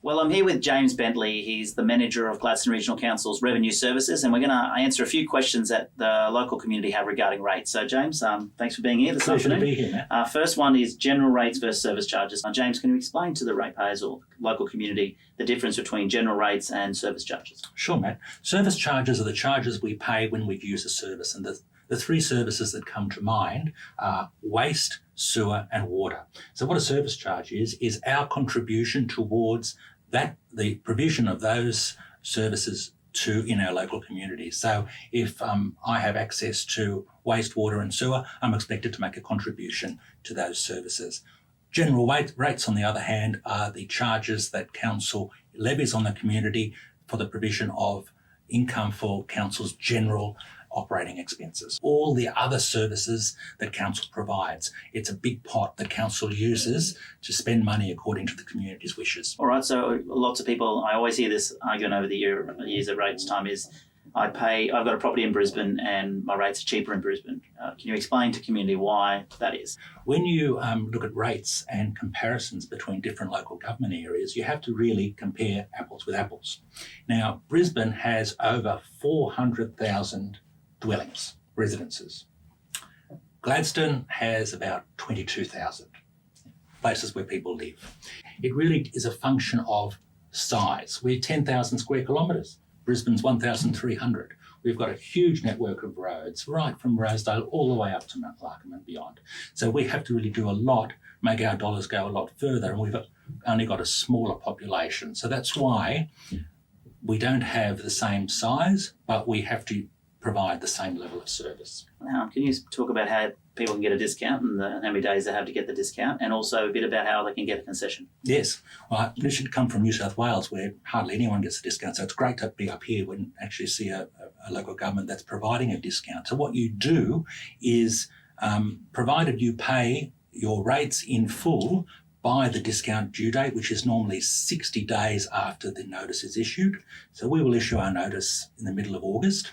Well, I'm here with James Bentley. He's the manager of Gladstone Regional Council's Revenue Services, and we're going to answer a few questions that the local community have regarding rates. So, James, thanks for being here this afternoon. Pleasure to be here, Matt. First one is general rates versus service charges. James, can you explain to the ratepayers or local community the difference between general rates and service charges? Sure, Matt. Service charges are the charges we pay when we use a service, and the three services that come to mind are waste, sewer and water. So what a service charge is our contribution towards the provision of those services in our local community. So if I have access to waste, water and sewer, I'm expected to make a contribution to those services. General rates, on the other hand, are the charges that council levies on the community for the provision of income for council's general operating expenses. All the other services that council provides. It's a big pot that council uses to spend money according to the community's wishes. All right, so lots of people, I always hear this argument over the years of rates time is, I've got a property in Brisbane and my rates are cheaper in Brisbane. Can you explain to community why that is? When you look at rates and comparisons between different local government areas, you have to really compare apples with apples. Now, Brisbane has over 400,000 dwellings, residences. Gladstone has about 22,000 places where people live. It really is a function of size. We're 10,000 square kilometres. Brisbane's 1,300. We've got a huge network of roads, right from Rosedale all the way up to Mount Larkham and beyond. So we have to really do a lot, make our dollars go a lot further, and we've only got a smaller population. So that's why we don't have the same size, but we have to provide the same level of service. Can you talk about how people can get a discount and how many days they have to get the discount, and also a bit about how they can get a concession? Yes. Well, this should come from New South Wales, where hardly anyone gets a discount. So it's great to be up here when actually see a local government that's providing a discount. So what you do is, provided you pay your rates in full by the discount due date, which is normally 60 days after the notice is issued. So we will issue our notice in the middle of August.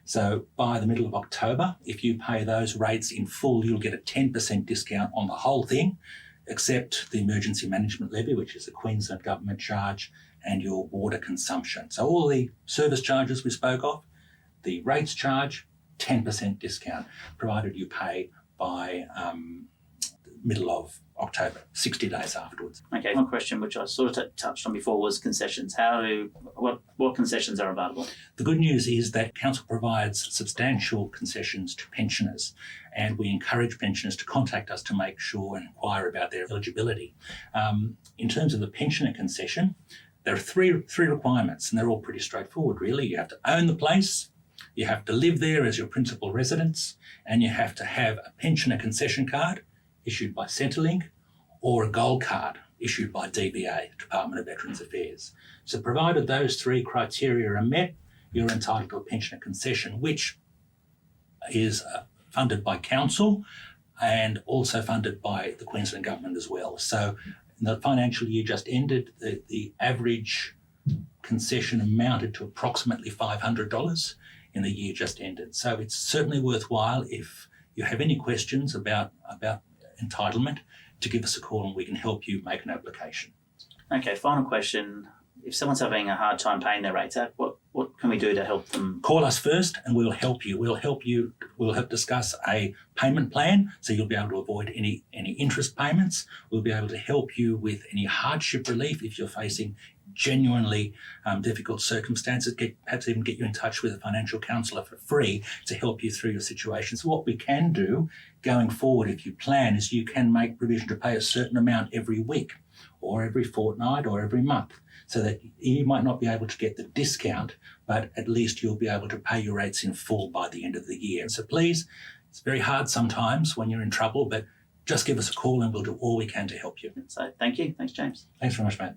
So by the middle of October, if you pay those rates in full, you'll get a 10% discount on the whole thing, except the emergency management levy, which is a Queensland government charge, and your water consumption. So all the service charges we spoke of, the rates charge, 10% discount, provided you pay by middle of October, 60 days afterwards. Okay, one question which I sort of touched on before was concessions. What concessions are available? The good news is that Council provides substantial concessions to pensioners, and we encourage pensioners to contact us to make sure and inquire about their eligibility. In terms of the pensioner concession, there are three requirements, and they're all pretty straightforward, really. You have to own the place, you have to live there as your principal residence, and you have to have a pensioner concession card issued by Centrelink or a gold card issued by DBA, Department of Veterans Affairs. So provided those three criteria are met, you're entitled to a pensioner concession, which is funded by Council and also funded by the Queensland Government as well. So in the financial year just ended, the average concession amounted to approximately $500 in the year just ended. So it's certainly worthwhile, if you have any questions about entitlement, to give us a call and we can help you make an application. Okay, final question. If someone's having a hard time paying their rates out, what can we do to help them? Call us first and we'll help you. We'll help discuss a payment plan so you'll be able to avoid any interest payments. We'll be able to help you with any hardship relief if you're facing genuinely difficult circumstances, perhaps even get you in touch with a financial counsellor for free to help you through your situation. So what we can do going forward, if you plan, is you can make provision to pay a certain amount every week or every fortnight or every month, so that you might not be able to get the discount, but at least you'll be able to pay your rates in full by the end of the year. So please, it's very hard sometimes when you're in trouble, but just give us a call and we'll do all we can to help you. So thank you. Thanks, James. Thanks very much, mate.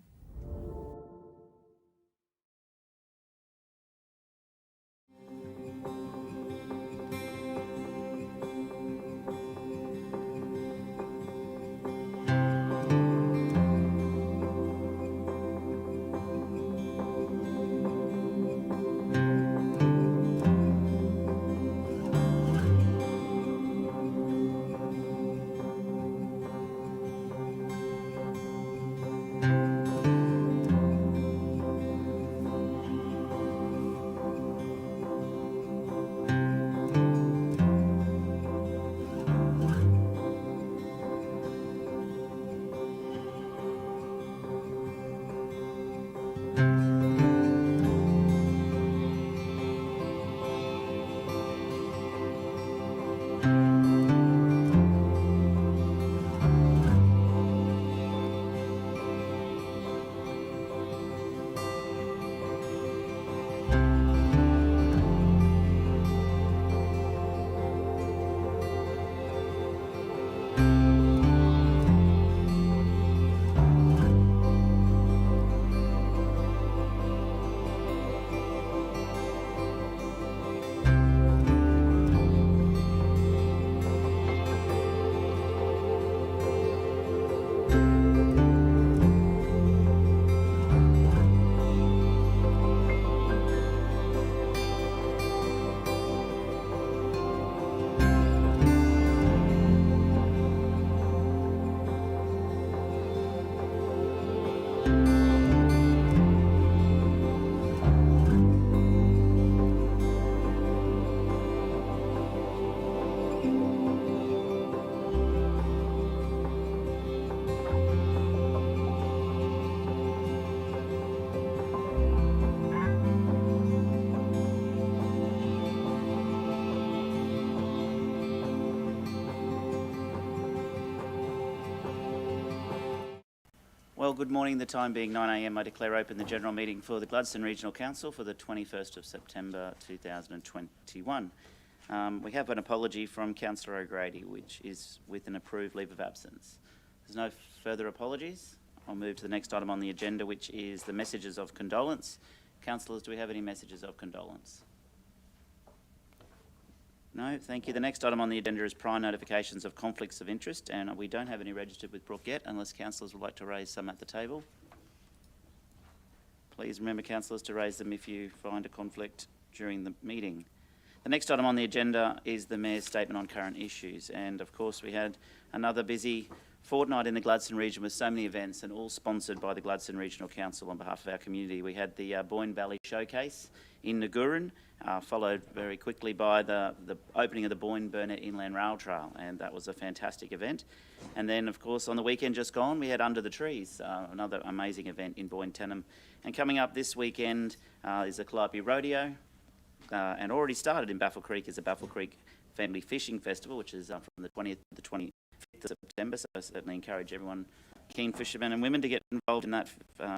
Well, good morning. The time being 9 a.m, I declare open the general meeting for the Gladstone Regional Council for the 21st of September 2021. We have an apology from Councillor O'Grady, which is with an approved leave of absence. There's no further apologies. I'll move to the next item on the agenda, which is the messages of condolence. Councillors, do we have any messages of condolence? No, thank you. The next item on the agenda is prior notifications of conflicts of interest, and we don't have any registered with Brooke yet, unless councillors would like to raise some at the table. Please remember, councillors, to raise them if you find a conflict during the meeting. The next item on the agenda is the Mayor's statement on current issues, and of course we had another busy fortnight in the Gladstone region with so many events and all sponsored by the Gladstone Regional Council on behalf of our community. We had the Boyne Valley Showcase in Ngurin, followed very quickly by the opening of the Boyne Burnett Inland Rail Trail, and that was a fantastic event. And then, of course, on the weekend just gone, we had Under the Trees, another amazing event in Boyne Tenham. And coming up this weekend is the Calliope Rodeo, and already started in Baffle Creek is the Baffle Creek Family Fishing Festival, which is from the 20th to the 25th of September, so I certainly encourage everyone, keen fishermen and women, to get involved in that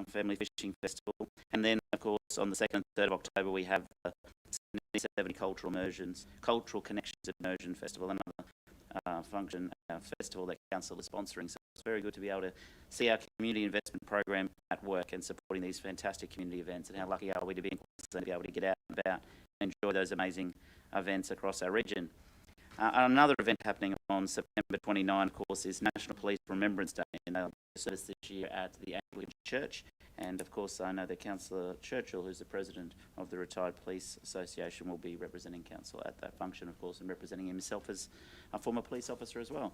Family Fishing Festival. And then, of course, on the 2nd and 3rd of October, we have the 70 Cultural Connections Immersion Festival, another festival that Council is sponsoring. So it's very good to be able to see our community investment program at work and supporting these fantastic community events, and how lucky are we to be in Queensland to be able to get out and about and enjoy those amazing events across our region. Another event happening on September 29, of course, is National Police Remembrance Day, and they'll be service this year at the Anglican Church. And of course, I know that Councillor Churchill, who's the President of the Retired Police Association, will be representing Council at that function, of course, and representing himself as a former police officer as well.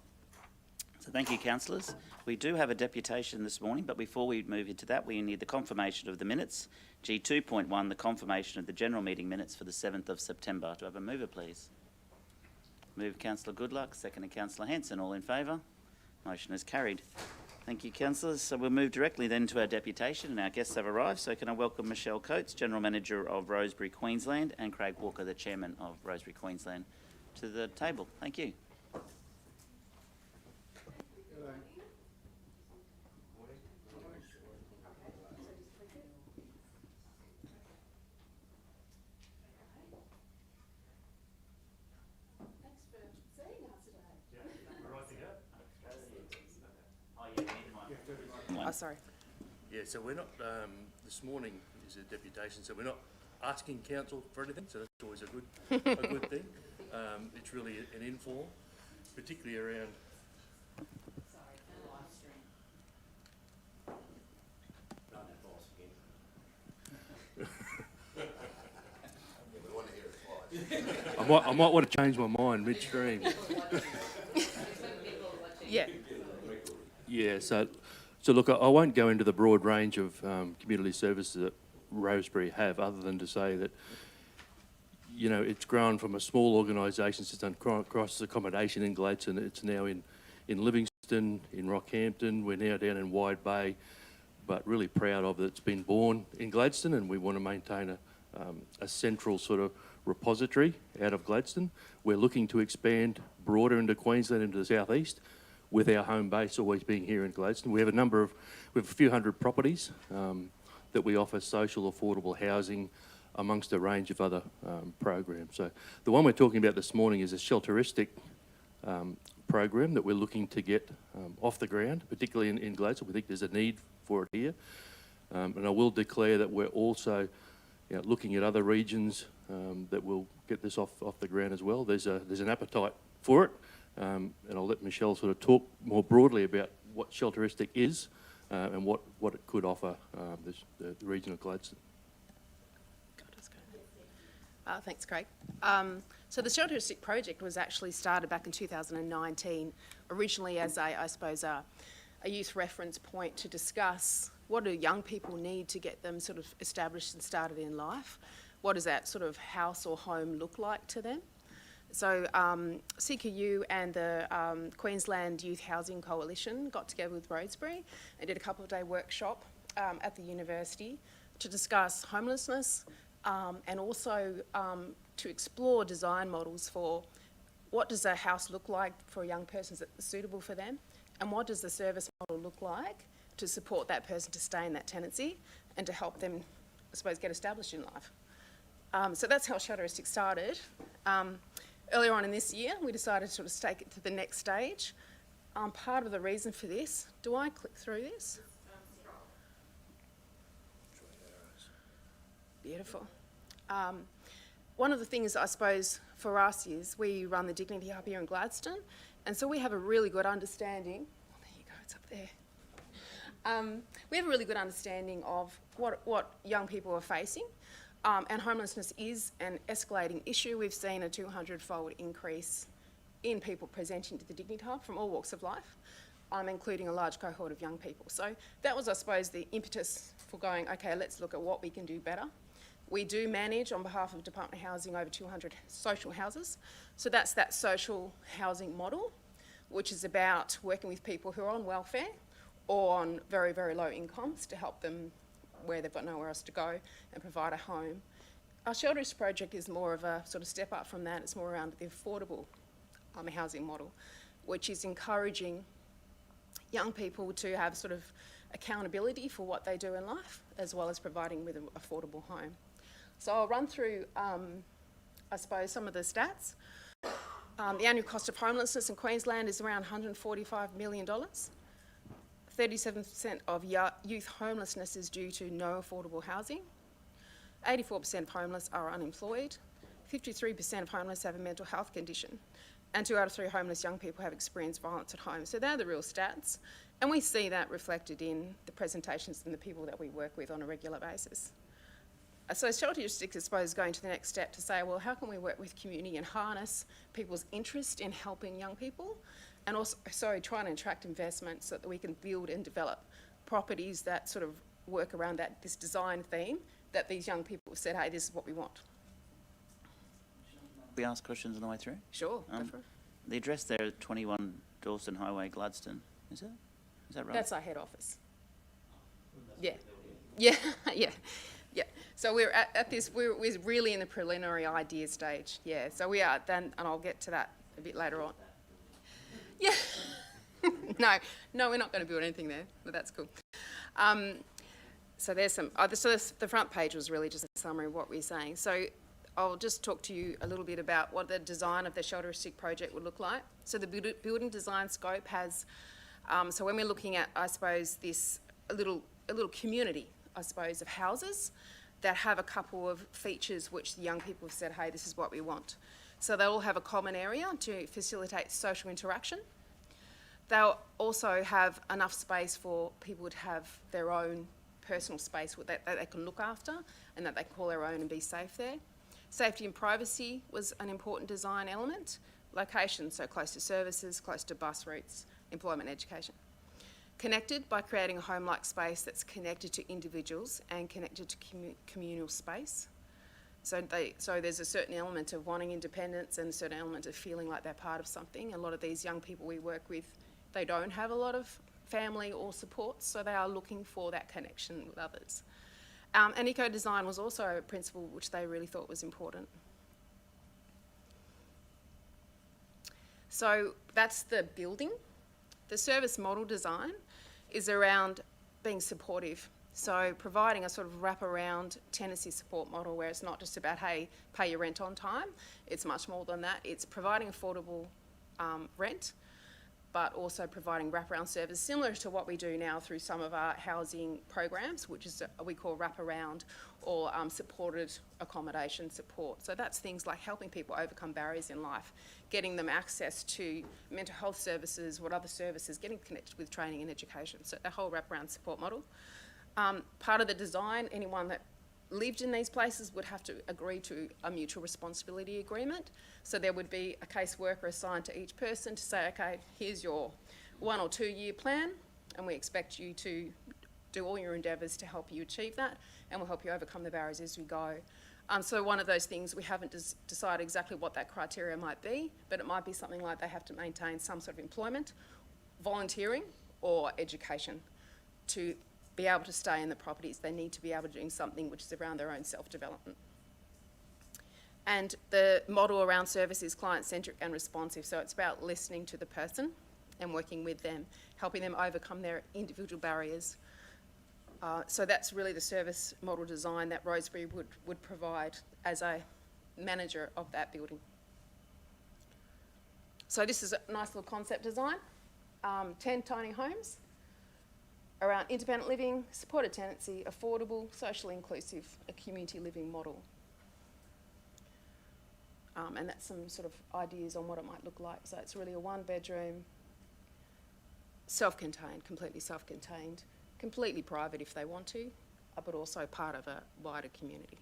So thank you, councillors. We do have a deputation this morning, but before we move into that, we need the confirmation of the minutes. G2.1, the confirmation of the general meeting minutes for the 7th of September. Do I have a mover, please? Move Councillor Goodluck, seconded Councillor Hanson. All in favour? Motion is carried. Thank you, councillors. So we'll move directly then to our deputation, and our guests have arrived. So can I welcome Michelle Coates, General Manager of Rosebery, Queensland, and Craig Walker, the Chairman of Rosebery, Queensland, to the table. Thank you. Oh, sorry. Yeah, so we're not, this morning is a deputation, so we're not asking council for anything, so that's always a good thing. It's really an informal, particularly around... Sorry, no live stream. Not that boss again. We want to hear it twice. I might want to change my mind midstream. Yeah. Yeah, so look, I won't go into the broad range of community services that Rosebery have, other than to say that, you know, it's grown from a small organisation that's done crisis accommodation in Gladstone. It's now in Livingston, in Rockhampton. We're now down in Wide Bay, but really proud of that it's been born in Gladstone, and we want to maintain a central sort of repository out of Gladstone. We're looking to expand broader into Queensland, into the southeast, with our home base always being here in Gladstone. We have a few hundred properties that we offer social affordable housing amongst a range of other programs. So the one we're talking about this morning is a Shelteristic program that we're looking to get off the ground, particularly in Gladstone. We think there's a need for it here. And I will declare that we're also looking at other regions that will get this off the ground as well. There's an appetite for it. And I'll let Michelle sort of talk more broadly about what Shelteristic is and what it could offer the region of Gladstone. Thanks, Craig. So the Shelteristic project was actually started back in 2019, originally as a youth reference point to discuss what do young people need to get them sort of established and started in life. What does that sort of house or home look like to them? So CQU and the Queensland Youth Housing Coalition got together with Rosebery and did a couple-of-day workshop at the university to discuss homelessness and also to explore design models for what does a house look like for a young person that's suitable for them, and what does the service model look like to support that person to stay in that tenancy and to help them, I suppose, get established in life. So that's how Shelteristic started. Earlier on in this year, we decided to sort of take it to the next stage. Part of the reason for this, do I click through this? Beautiful. One of the things, I suppose, for us is we run the Dignity Hub here in Gladstone, and so we have a really good understanding. Oh, there you go, it's up there. We have a really good understanding of what young people are facing. And homelessness is an escalating issue. We've seen a 200-fold increase in people presenting to the Dignity Hub from all walks of life. including a large cohort of young people. So that was, I suppose, the impetus for going, okay, let's look at what we can do better. We do manage, on behalf of Department of Housing, over 200 social houses. So that's that social housing model, which is about working with people who are on welfare or on very, very low incomes to help them where they've got nowhere else to go and provide a home. Our Shelteristic project is more of a sort of step up from that. It's more around the affordable housing model, which is encouraging young people to have sort of accountability for what they do in life, as well as providing with an affordable home. So I'll run through, I suppose, some of the stats. The annual cost of homelessness in Queensland is around $145 million. 37% of youth homelessness is due to no affordable housing. 84% of homeless are unemployed. 53% of homeless have a mental health condition. And 2 out of 3 homeless young people have experienced violence at home. So they're the real stats. And we see that reflected in the presentations and the people that we work with on a regular basis. So Shelteristic, I suppose, is going to the next step to say, well, how can we work with community and harness people's interest in helping young people, and also trying to attract investment so that we can build and develop properties that sort of work around this design theme that these young people have said, hey, this is what we want. We ask questions on the way through? Sure, go for it. The address there at 21 Dawson Highway, Gladstone, is it? Is that right? That's our head office. Yeah, yeah, yeah. Yeah, so we're at this, we're really in the preliminary idea stage, yeah. So we are then, and I'll get to that a bit later on. Yeah, no, we're not going to build anything there, but that's cool. So there's some, the front page was really just a summary of what we're saying. So I'll just talk to you a little bit about what the design of the Shelteristic project would look like. So the building design scope has, so when we're looking at, I suppose, this, a little community, I suppose, of houses that have a couple of features which the young people have said, hey, this is what we want. So they'll all have a common area to facilitate social interaction. They'll also have enough space for people to have their own personal space that they can look after and that they can call their own and be safe there. Safety and privacy was an important design element. Location, so close to services, close to bus routes, employment, education. Connected by creating a home-like space that's connected to individuals and connected to communal space. So there's a certain element of wanting independence and a certain element of feeling like they're part of something. A lot of these young people we work with, they don't have a lot of family or support, so they are looking for that connection with others. And eco-design was also a principle which they really thought was important. So that's the building. The service model design is around being supportive. So providing a sort of wraparound tenancy support model where it's not just about, hey, pay your rent on time. It's much more than that. It's providing affordable rent, but also providing wraparound service, similar to what we do now through some of our housing programs, which is we call wraparound or supported accommodation support. So that's things like helping people overcome barriers in life, getting them access to mental health services, what other services, getting connected with training and education. So the whole wraparound support model. Part of the design, anyone that lived in these places would have to agree to a mutual responsibility agreement. So there would be a caseworker assigned to each person to say, okay, here's your 1 or 2 year plan, and we expect you to do all your endeavours to help you achieve that, and we'll help you overcome the barriers as we go. So one of those things, we haven't decided exactly what that criteria might be, but it might be something like they have to maintain some sort of employment, volunteering, or education. To be able to stay in the properties, they need to be able to do something which is around their own self-development. And the model around service is client-centric and responsive, so it's about listening to the person and working with them, helping them overcome their individual barriers. So that's really the service model design that Rosebery would provide as a manager of that building. So this is a nice little concept design, 10 tiny homes around independent living, supported tenancy, affordable, socially inclusive, a community living model. And that's some sort of ideas on what it might look like. So it's really a 1-bedroom, self-contained, completely self-contained, completely private if they want to, but also part of a wider community.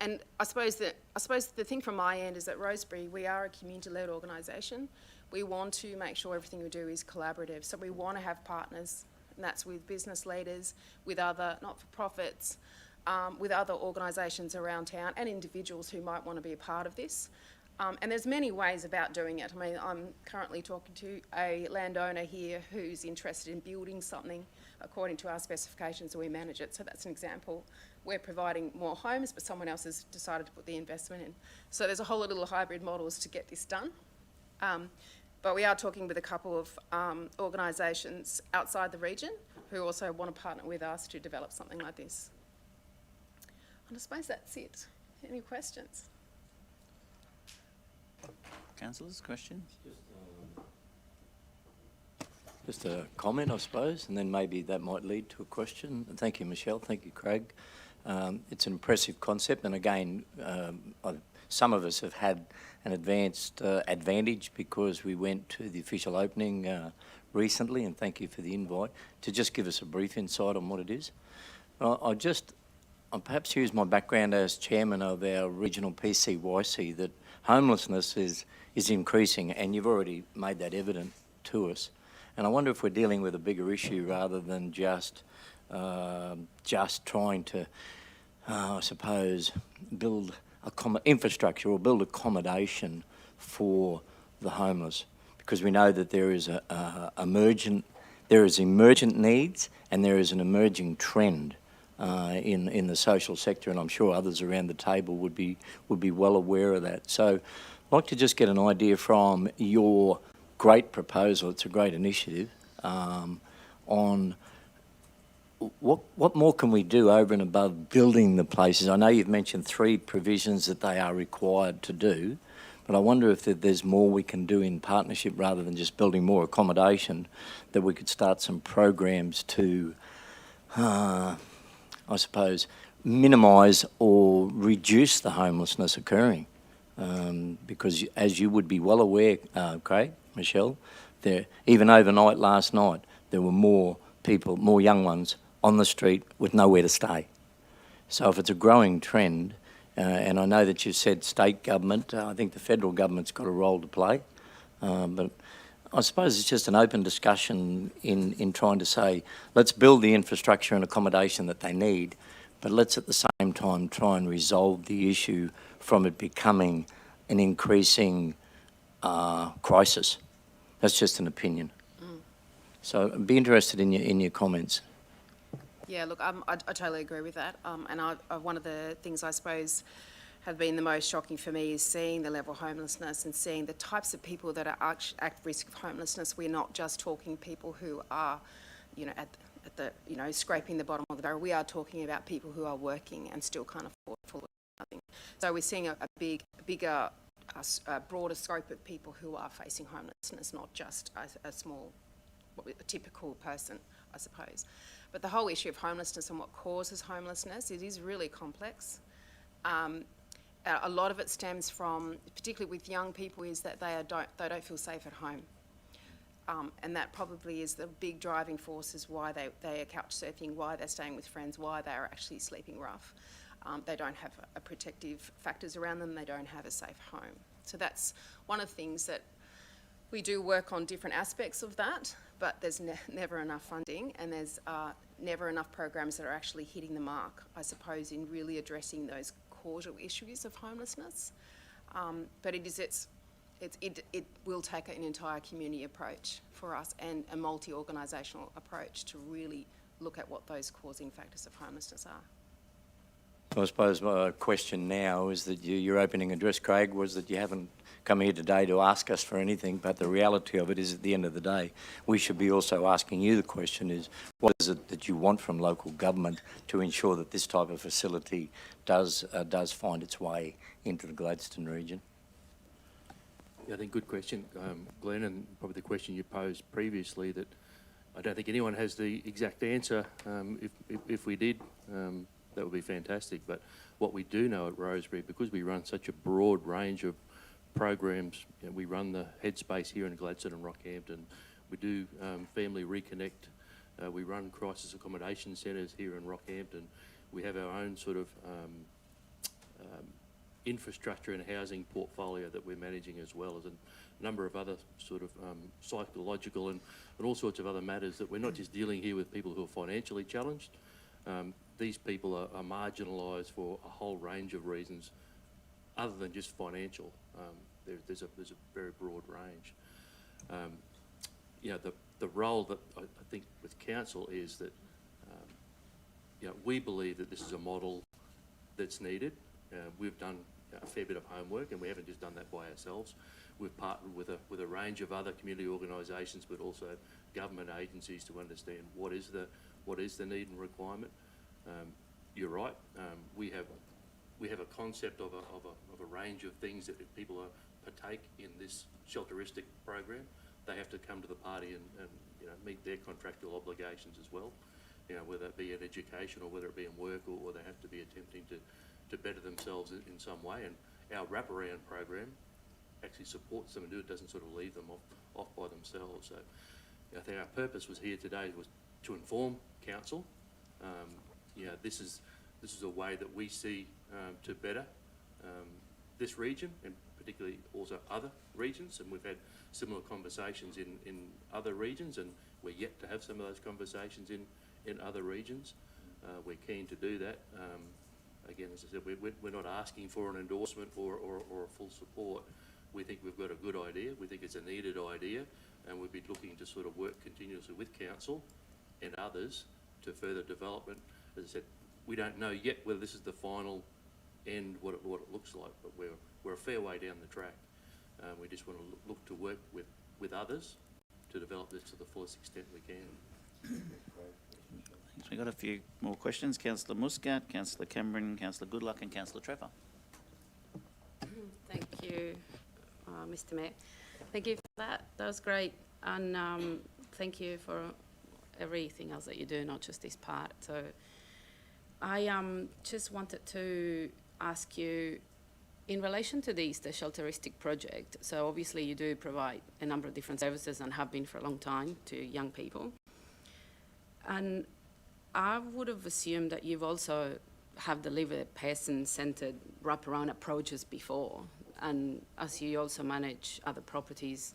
And I suppose the thing from my end is that Rosebery, we are a community-led organisation. We want to make sure everything we do is collaborative. So we want to have partners, and that's with business leaders, with other not-for-profits, with other organisations around town, and individuals who might want to be a part of this. And there's many ways about doing it. I mean, I'm currently talking to a landowner here who's interested in building something according to our specifications, and we manage it. So that's an example. We're providing more homes, but someone else has decided to put the investment in. So there's a whole lot of little hybrid models to get this done. But we are talking with a couple of organisations outside the region who also want to partner with us to develop something like this. And I suppose that's it. Any questions? Councillors, questions? Just a comment, I suppose, and then maybe that might lead to a question. Thank you, Michelle. Thank you, Craig. It's an impressive concept, and again, some of us have had an advantage because we went to the official opening recently, and thank you for the invite, to just give us a brief insight on what it is. I'll perhaps use my background as chairman of our regional PCYC that homelessness is increasing, and you've already made that evident to us. And I wonder if we're dealing with a bigger issue rather than just trying to, I suppose, build infrastructure or build accommodation for the homeless, because we know that there is emergent needs and there is an emerging trend in the social sector, and I'm sure others around the table would be well aware of that. So I'd like to just get an idea from your great proposal, it's a great initiative, on what more can we do over and above building the places? I know you've mentioned 3 provisions that they are required to do, but I wonder if there's more we can do in partnership rather than just building more accommodation, that we could start some programs to, I suppose, minimise or reduce the homelessness occurring. Because as you would be well aware, Craig, Michelle, even overnight last night, there were more people, more young ones on the street with nowhere to stay. So if it's a growing trend, and I know that you said state government, I think the federal government's got a role to play, but I suppose it's just an open discussion in trying to say, let's build the infrastructure and accommodation that they need, but let's at the same time try and resolve the issue from it becoming an increasing crisis. That's just an opinion. So I'd be interested in your comments. Yeah, look, I totally agree with that. And one of the things I suppose have been the most shocking for me is seeing the level of homelessness and seeing the types of people that are at risk of homelessness. We're not just talking people who are, at the scraping the bottom of the barrel. We are talking about people who are working and still can't afford full nothing. So we're seeing a bigger, broader scope of people who are facing homelessness, not just a small, a typical person, I suppose. But the whole issue of homelessness and what causes homelessness, it is really complex. A lot of it stems from, particularly with young people, is that they don't feel safe at home. And that probably is the big driving forces why they are couch surfing, why they're staying with friends, why they're actually sleeping rough. They don't have a protective factors around them, they don't have a safe home. So that's one of the things that we do work on, different aspects of that, but there's never enough funding, and there's never enough programs that are actually hitting the mark, I suppose, in really addressing those causal issues of homelessness. But it will take an entire community approach for us and a multi-organisational approach to really look at what those causing factors of homelessness are. I suppose my question now is that your opening address, Craig, was that you haven't come here today to ask us for anything, but the reality of it is, at the end of the day, we should be also asking you the question is, what is it that you want from local government to ensure that this type of facility does find its way into the Gladstone region? Yeah, I think good question, Glenn, and probably the question you posed previously, that I don't think anyone has the exact answer. If we did, that would be fantastic. But what we do know at Rosebery, because we run such a broad range of programs, we run the Headspace here in Gladstone and Rockhampton, we do Family Reconnect, we run crisis accommodation centres here in Rockhampton, we have our own sort of infrastructure and housing portfolio that we're managing, as well as a number of other sort of psychological and all sorts of other matters, that we're not just dealing here with people who are financially challenged. These people are marginalised for a whole range of reasons other than just financial. There's a very broad range. You know, the role that I think with council is that you know, we believe that this is a model that's needed. We've done a fair bit of homework, and we haven't just done that by ourselves. We've partnered with a range of other community organisations, but also government agencies, to understand what is the need and requirement. You're right. We have a concept of a range of things that if people partake in this Shelteristic program, they have to come to the party and you know, meet their contractual obligations as well. You know, whether it be in education or whether it be in work, or they have to be attempting to better themselves in some way. And our wraparound program actually supports them and it doesn't sort of leave them off by themselves. So I think our purpose was here today was to inform council. You know, this is a way that we see to better this region, and particularly also other regions, and we've had similar conversations in other regions, and we're yet to have some of those conversations in other regions. We're keen to do that. Again, as I said, we're not asking for an endorsement or a full support. We think we've got a good idea. We think it's a needed idea, and we'd be looking to sort of work continuously with council and others to further development. As I said, we don't know yet whether this is the final end, what it looks like, but we're a fair way down the track. We just want to look to work with others to develop this to the fullest extent we can. Thanks. We've got a few more questions. Councillor Muscat, Councillor Cameron, Councillor Goodluck and Councillor Trevor. Thank you, Mr Mayor. Thank you for that. That was great. And thank you for everything else that you do, not just this part. So I just wanted to ask you, in relation to the Shelteristic project, so obviously you do provide a number of different services and have been for a long time to young people. And I would have assumed that you've also have delivered person-centred wraparound approaches before, and as you also manage other properties.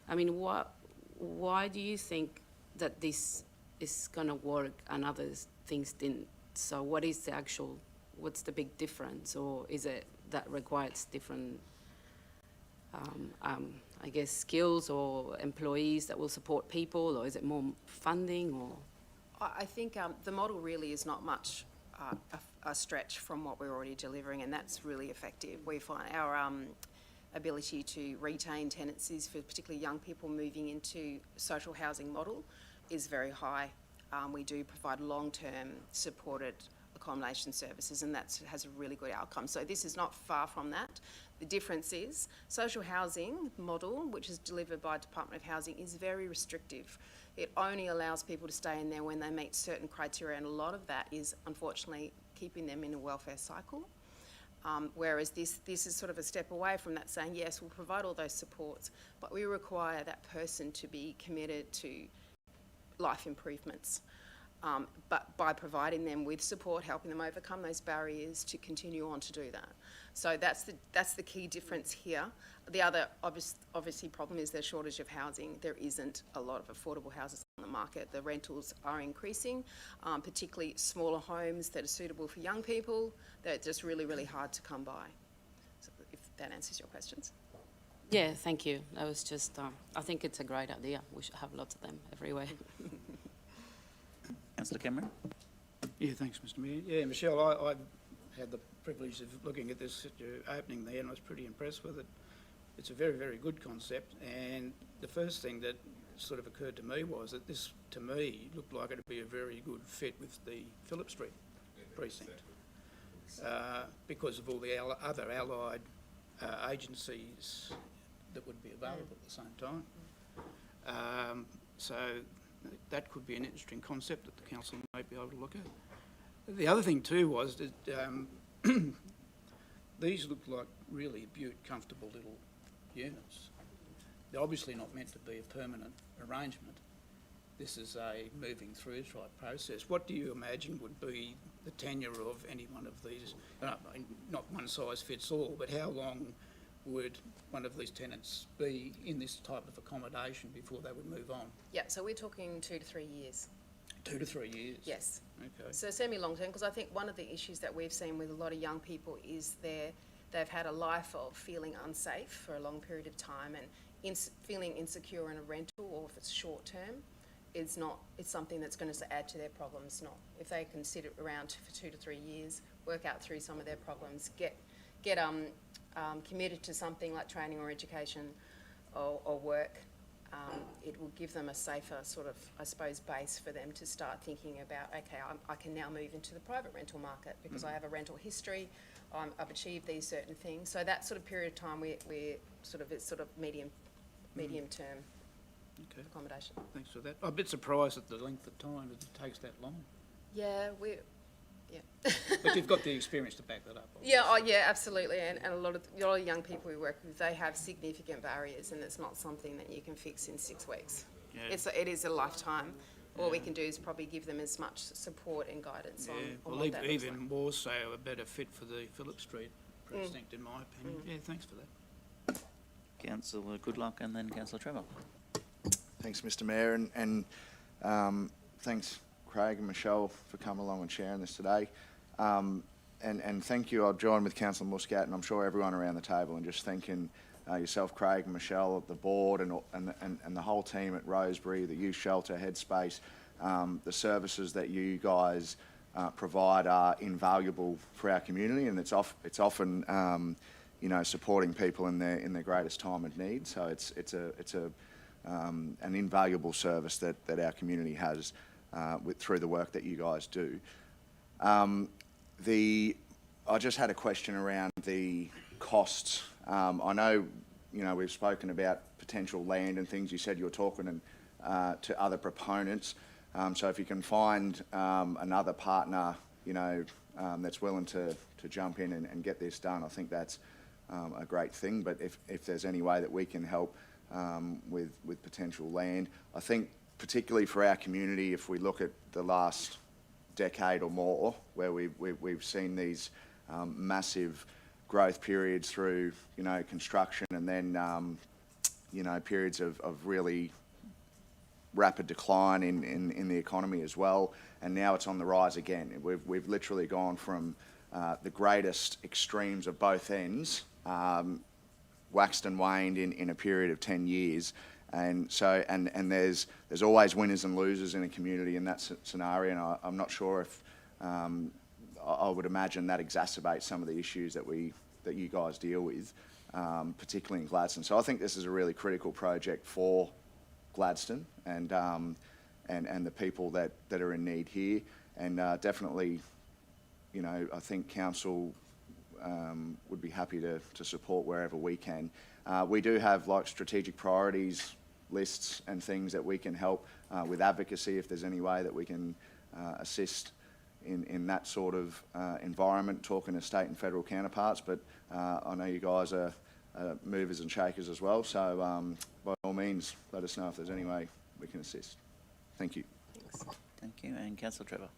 I mean, why do you think that this is going to work and other things didn't? So what's the big difference, or is it that requires different, I guess, skills or employees that will support people, or is it more funding, or? I think the model really is not much a stretch from what we're already delivering, and that's really effective. We find our ability to retain tenancies for particularly young people moving into social housing model is very high. We do provide long-term supported accommodation services, and that has a really good outcome. So this is not far from that. The difference is social housing model, which is delivered by Department of Housing, is very restrictive. It only allows people to stay in there when they meet certain criteria, and a lot of that is unfortunately keeping them in a welfare cycle. Whereas this is sort of a step away from that, saying yes, we'll provide all those supports, but we require that person to be committed to life improvements. But by providing them with support, helping them overcome those barriers to continue on to do that. So that's the key difference here. The other obviously problem is the shortage of housing. There isn't a lot of affordable houses on the market. The rentals are increasing, particularly smaller homes that are suitable for young people. They're just really, really hard to come by. So if that answers your questions. Yeah, thank you. That was just, I think it's a great idea. We should have lots of them everywhere. Councillor Cameron. Yeah, thanks, Mr Mayor. Yeah, Michelle, I had the privilege of looking at this at your opening there, and I was pretty impressed with it. It's a very, very good concept, and the first thing that sort of occurred to me was that this, to me, looked like it would be a very good fit with the Phillip Street precinct, because of all the other allied agencies that would be available at the same time. So that could be an interesting concept that the council might be able to look at. The other thing too was that these look like really comfortable little units. They're obviously not meant to be a permanent arrangement. This is a moving through type process. What do you imagine would be the tenure of any one of these? Not one size fits all, but how long would one of these tenants be in this type of accommodation before they would move on? Yeah, so we're talking 2 to 3 years. 2 to 3 years? Yes. Okay. So semi-long term, because I think one of the issues that we've seen with a lot of young people is they've had a life of feeling unsafe for a long period of time and feeling insecure in a rental, or if it's short term, it's something that's going to add to their problems. Not if they can sit around for 2 to 3 years, work out through some of their problems, get committed to something like training or education or work. It will give them a safer sort of, I suppose, base for them to start thinking about, okay, I can now move into the private rental market because I have a rental history, I've achieved these certain things. So that sort of period of time it's sort of medium term accommodation. Thanks for that. I'm a bit surprised at the length of time that it takes that long. Yeah, But you've got the experience to back that up. Yeah, absolutely. And a lot of young people we work with, they have significant barriers, and it's not something that you can fix in 6 weeks. Yeah. It is a lifetime. All we can do is probably give them as much support and guidance on Well, what that looks even like. more so a better fit for the Phillip Street precinct, in my opinion. Yeah, thanks for that. Councillor Goodluck and then Councillor Trevor. Thanks, Mr Mayor, and thanks Craig and Michelle for coming along and sharing this today. And thank you. I'll join with Councillor Muscat and I'm sure everyone around the table and just thanking yourself, Craig and Michelle, the board and the whole team at Rosebery, the youth shelter, Headspace. The services that you guys provide are invaluable for our community, and it's often supporting people in their greatest time of need. So it's an invaluable service that our community has through the work that you guys do. I just had a question around the costs. I know, we've spoken about potential land and things. You said you were talking to other proponents. So if you can find another partner, that's willing to jump in and get this done, I think that's a great thing. But if there's any way that we can help with potential land, I think particularly for our community, if we look at the last decade or more, where we've seen these massive growth periods through construction, and then periods of really rapid decline in the economy as well, and now it's on the rise again. We've literally gone from the greatest extremes of both ends, waxed and waned in a period of 10 years. And so, and there's always winners and losers in a community in that scenario, and I'm not sure if I would imagine that exacerbates some of the issues that you guys deal with, particularly in Gladstone. So I think this is a really critical project for Gladstone and the people that are in need here, and definitely, I think council would be happy to support wherever we can. We do have strategic priorities lists and things that we can help with advocacy if there's any way that we can assist in that sort of environment, talking to state and federal counterparts. But I know you guys are movers and shakers as well, so by all means let us know if there's any way we can assist. Thank you. Thanks. Thank you. And Councillor Trevor.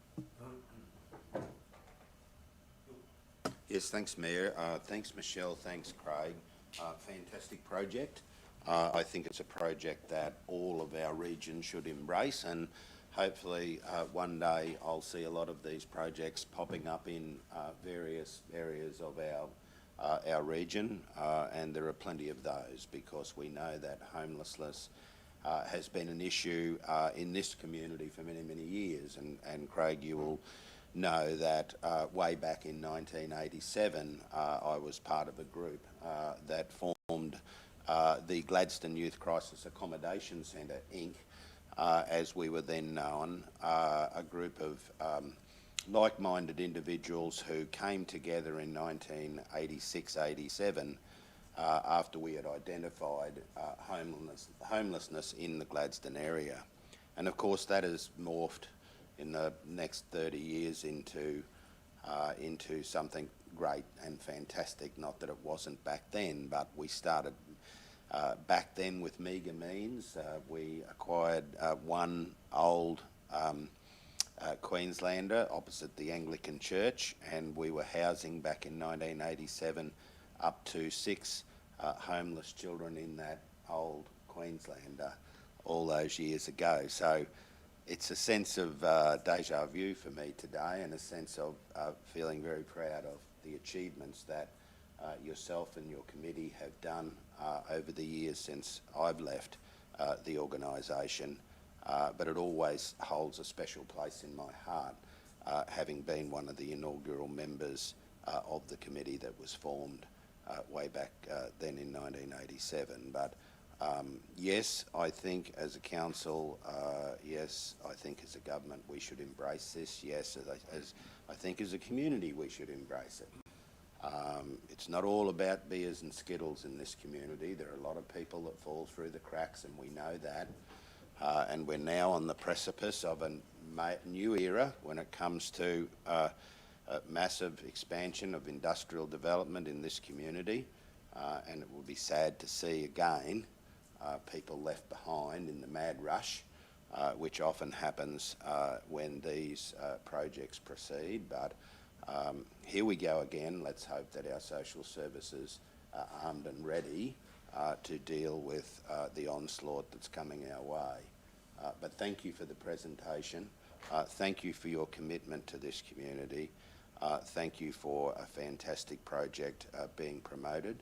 Yes, thanks, Mayor. Thanks, Michelle. Thanks, Craig. Fantastic project. I think it's a project that all of our region should embrace, and hopefully one day I'll see a lot of these projects popping up in various areas of our region, and there are plenty of those, because we know that homelessness has been an issue in this community for many, many years. And Craig, you will know that way back in 1987, I was part of a group that formed the Gladstone Youth Crisis Accommodation Centre, Inc., as we were then known, a group of like-minded individuals who came together in 1986-87 after we had identified homelessness in the Gladstone area. And of course that has morphed in the next 30 years into something great and fantastic. Not that it wasn't back then, but we started back then with meagre means. We acquired one old Queenslander opposite the Anglican Church, and we were housing back in 1987 up to 6 homeless children in that old Queenslander all those years ago. So it's a sense of deja vu for me today, and a sense of feeling very proud of the achievements that yourself and your committee have done over the years since I've left the organisation. But it always holds a special place in my heart, having been one of the inaugural members of the committee that was formed way back then in 1987. But yes, I think as a council, yes, I think as a government we should embrace this. Yes, as I think as a community we should embrace it. It's not all about beers and skittles in this community. There are a lot of people that fall through the cracks, and we know that. And we're now on the precipice of a new era when it comes to a massive expansion of industrial development in this community. And it will be sad to see again people left behind in the mad rush, which often happens when these projects proceed. But here we go again. Let's hope that our social services are armed and ready to deal with the onslaught that's coming our way. But thank you for the presentation. Thank you for your commitment to this community. Thank you for a fantastic project being promoted.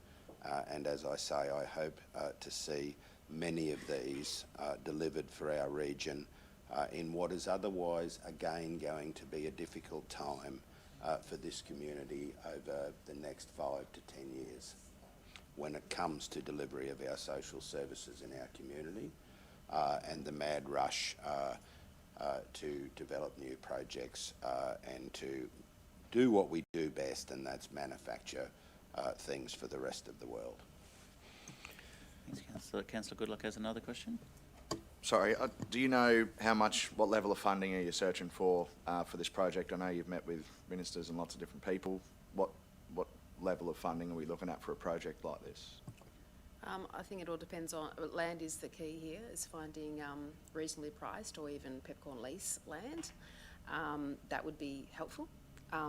And as I say, I hope to see many of these delivered for our region in what is otherwise, again, going to be a difficult time for this community over the next 5 to 10 years when it comes to delivery of our social services in our community and the mad rush to develop new projects and to do what we do best, and that's manufacture things for the rest of the world. Thanks, Councillor. Councillor Goodluck has another question. Sorry, do you know what level of funding are you searching for this project? I know you've met with ministers and lots of different people. What level of funding are we looking at for a project like this? I think it all depends on, land is the key here, is finding reasonably priced or even peppercorn lease land. That would be helpful.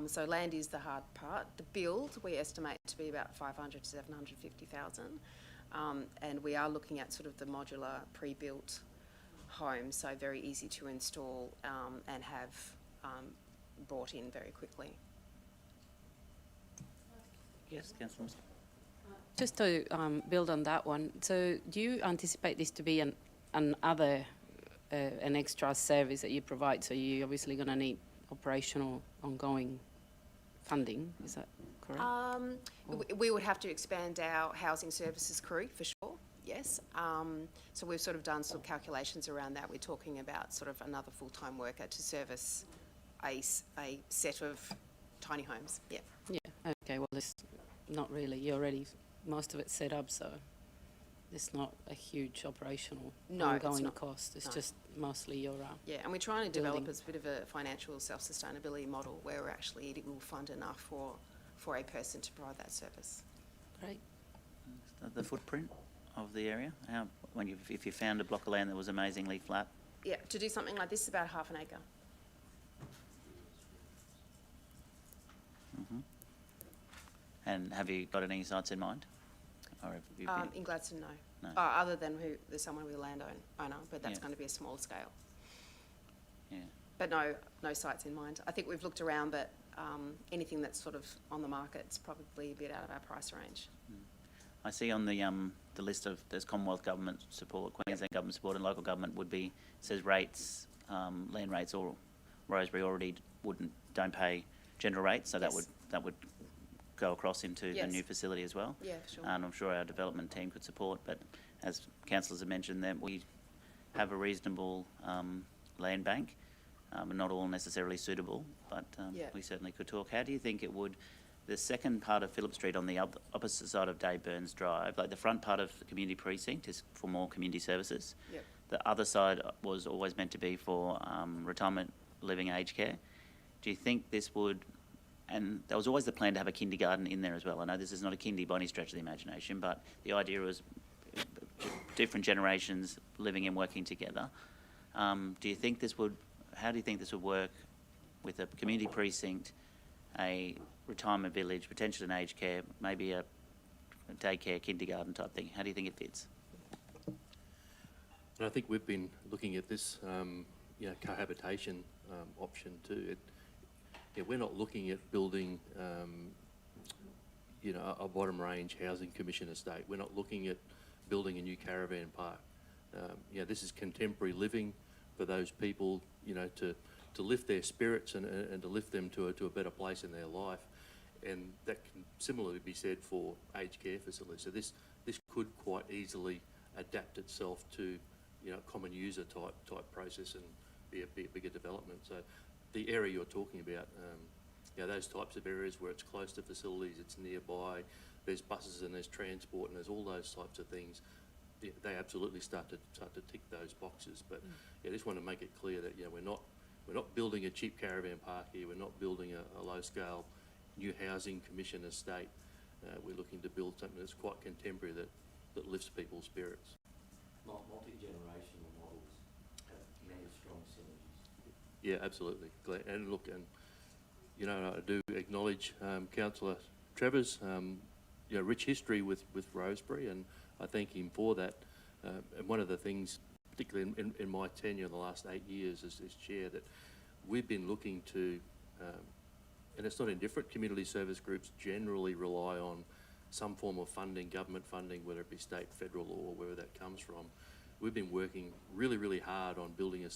So land is the hard part. The build we estimate to be about 500 to 750,000, and we are looking at sort of the modular pre-built homes, so very easy to install and have brought in very quickly. Yes, Councillor. Just to build on that one, so do you anticipate this to be an extra service that you provide? So you're obviously going to need operational ongoing funding, is that correct? We would have to expand our housing services crew for sure, yes. So we've sort of done some calculations around that. We're talking about sort of another full-time worker to service a set of tiny homes, yeah. Yeah, okay, well, there's not really, you're already, most of it's set up, so it's not a huge operational ongoing cost. It's just mostly your yeah, and we're trying to develop building. as a bit of a financial self-sustainability model where we're actually, it will fund enough for a person to provide that service. Great. The footprint of the area, if you found a block of land that was amazingly flat. Yeah, to do something like this is about half an acre. Mm-hmm. And have you got any sites in mind? Or have you been... In Gladstone, no. No. Other than there's someone with a landowner, but that's Yeah. going to be a small scale. Yeah. But no sites in mind. I think we've looked around, but anything that's sort of on the market is probably a bit out of our price range. I see on the list of, there's Commonwealth government support, Queensland government support, and local government would be, says rates, land rates, or Rosebery already don't pay general rates, so Yes. that would go across into the Yes. new facility as well. Yeah, for sure. And I'm sure our development team could support, but as councillors have mentioned, that we have a reasonable land bank, not all necessarily suitable, but Yeah. we certainly could talk. How do you think it would, the second part of Phillip Street on the opposite side of Dave Burns Drive, like the front part of the community precinct is for more community services. Yep. The other side was always meant to be for retirement living aged care. Do you think this would, and there was always the plan to have a kindergarten in there as well. I know this is not a kindy by any stretch of the imagination, but the idea was different generations living and working together. Do you think this would how do you think this would work with a community precinct, a retirement village, potentially an aged care, maybe a daycare, kindergarten type thing? How do you think it fits? And I think we've been looking at this, cohabitation option too. We're not looking at building, a bottom range housing commission estate. We're not looking at building a new caravan park. This is contemporary living for those people, to lift their spirits and to lift them to a better place in their life. And that can similarly be said for aged care facilities. So this could quite easily adapt itself to, common user type process and be a bigger development. So the area you're talking about, those types of areas where it's close to facilities, it's nearby, there's buses and there's transport and there's all those types of things, they absolutely start to tick those boxes. But I just want to make it clear that we're not building a cheap caravan park here. We're not building a low scale new housing commission estate. We're looking to build something that's quite contemporary that lifts people's spirits. Multi-generational models have many strong synergies. Yeah, absolutely. And look, I do acknowledge Councillor Trevor's rich history with Rosebery, and I thank him for that. And one of the things, particularly in my tenure in the last 8 years as chair, that we've been looking to, and it's not indifferent, community service groups generally rely on some form of funding, government funding, whether it be state, federal, or wherever that comes from. We've been working really, really hard on building a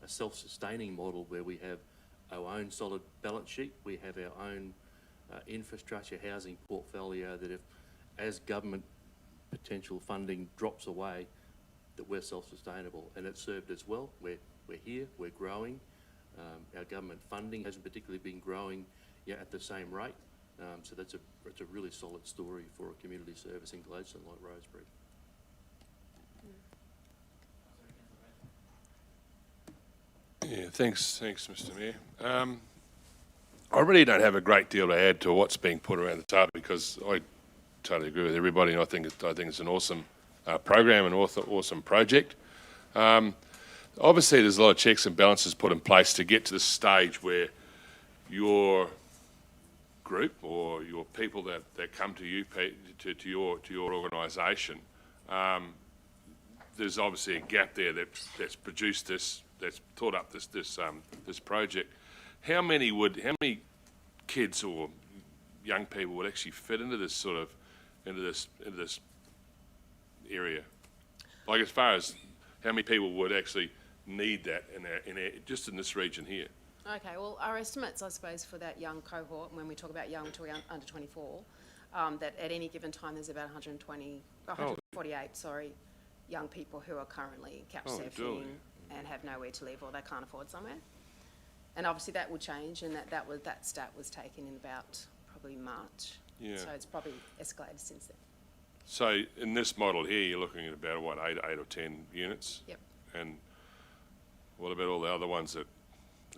self-sustaining model where we have our own solid balance sheet, we have our own infrastructure housing portfolio, that as government potential funding drops away, that we're self-sustainable, and it's served us well. We're here, we're growing. Our government funding hasn't particularly been growing at the same rate. So that's a really solid story for a community service in Gladstone like Rosebery. Yeah, thanks, Mr. Mayor. I really don't have a great deal to add to what's being put around the table, because I totally agree with everybody, and I think it's an awesome program and awesome project. Obviously, there's a lot of checks and balances put in place to get to the stage where your group or your people that come to you, to your organisation, there's obviously a gap there that's produced this, that's thought up this project. How many kids or young people would actually fit into this into this area? Like, as far as how many people would actually need that just in this region here? Okay, well, our estimates, I suppose, for that young cohort, when we talk about young to under 24, that at any given time there's about 148 young people who are currently couch surfing and have nowhere to live, or they can't afford somewhere. And obviously that will change, and that stat was taken in about probably March. Yeah. So it's probably escalated since then. So in this model here, you're looking at about, what, 8 or 10 units? Yep. And what about all the other ones that...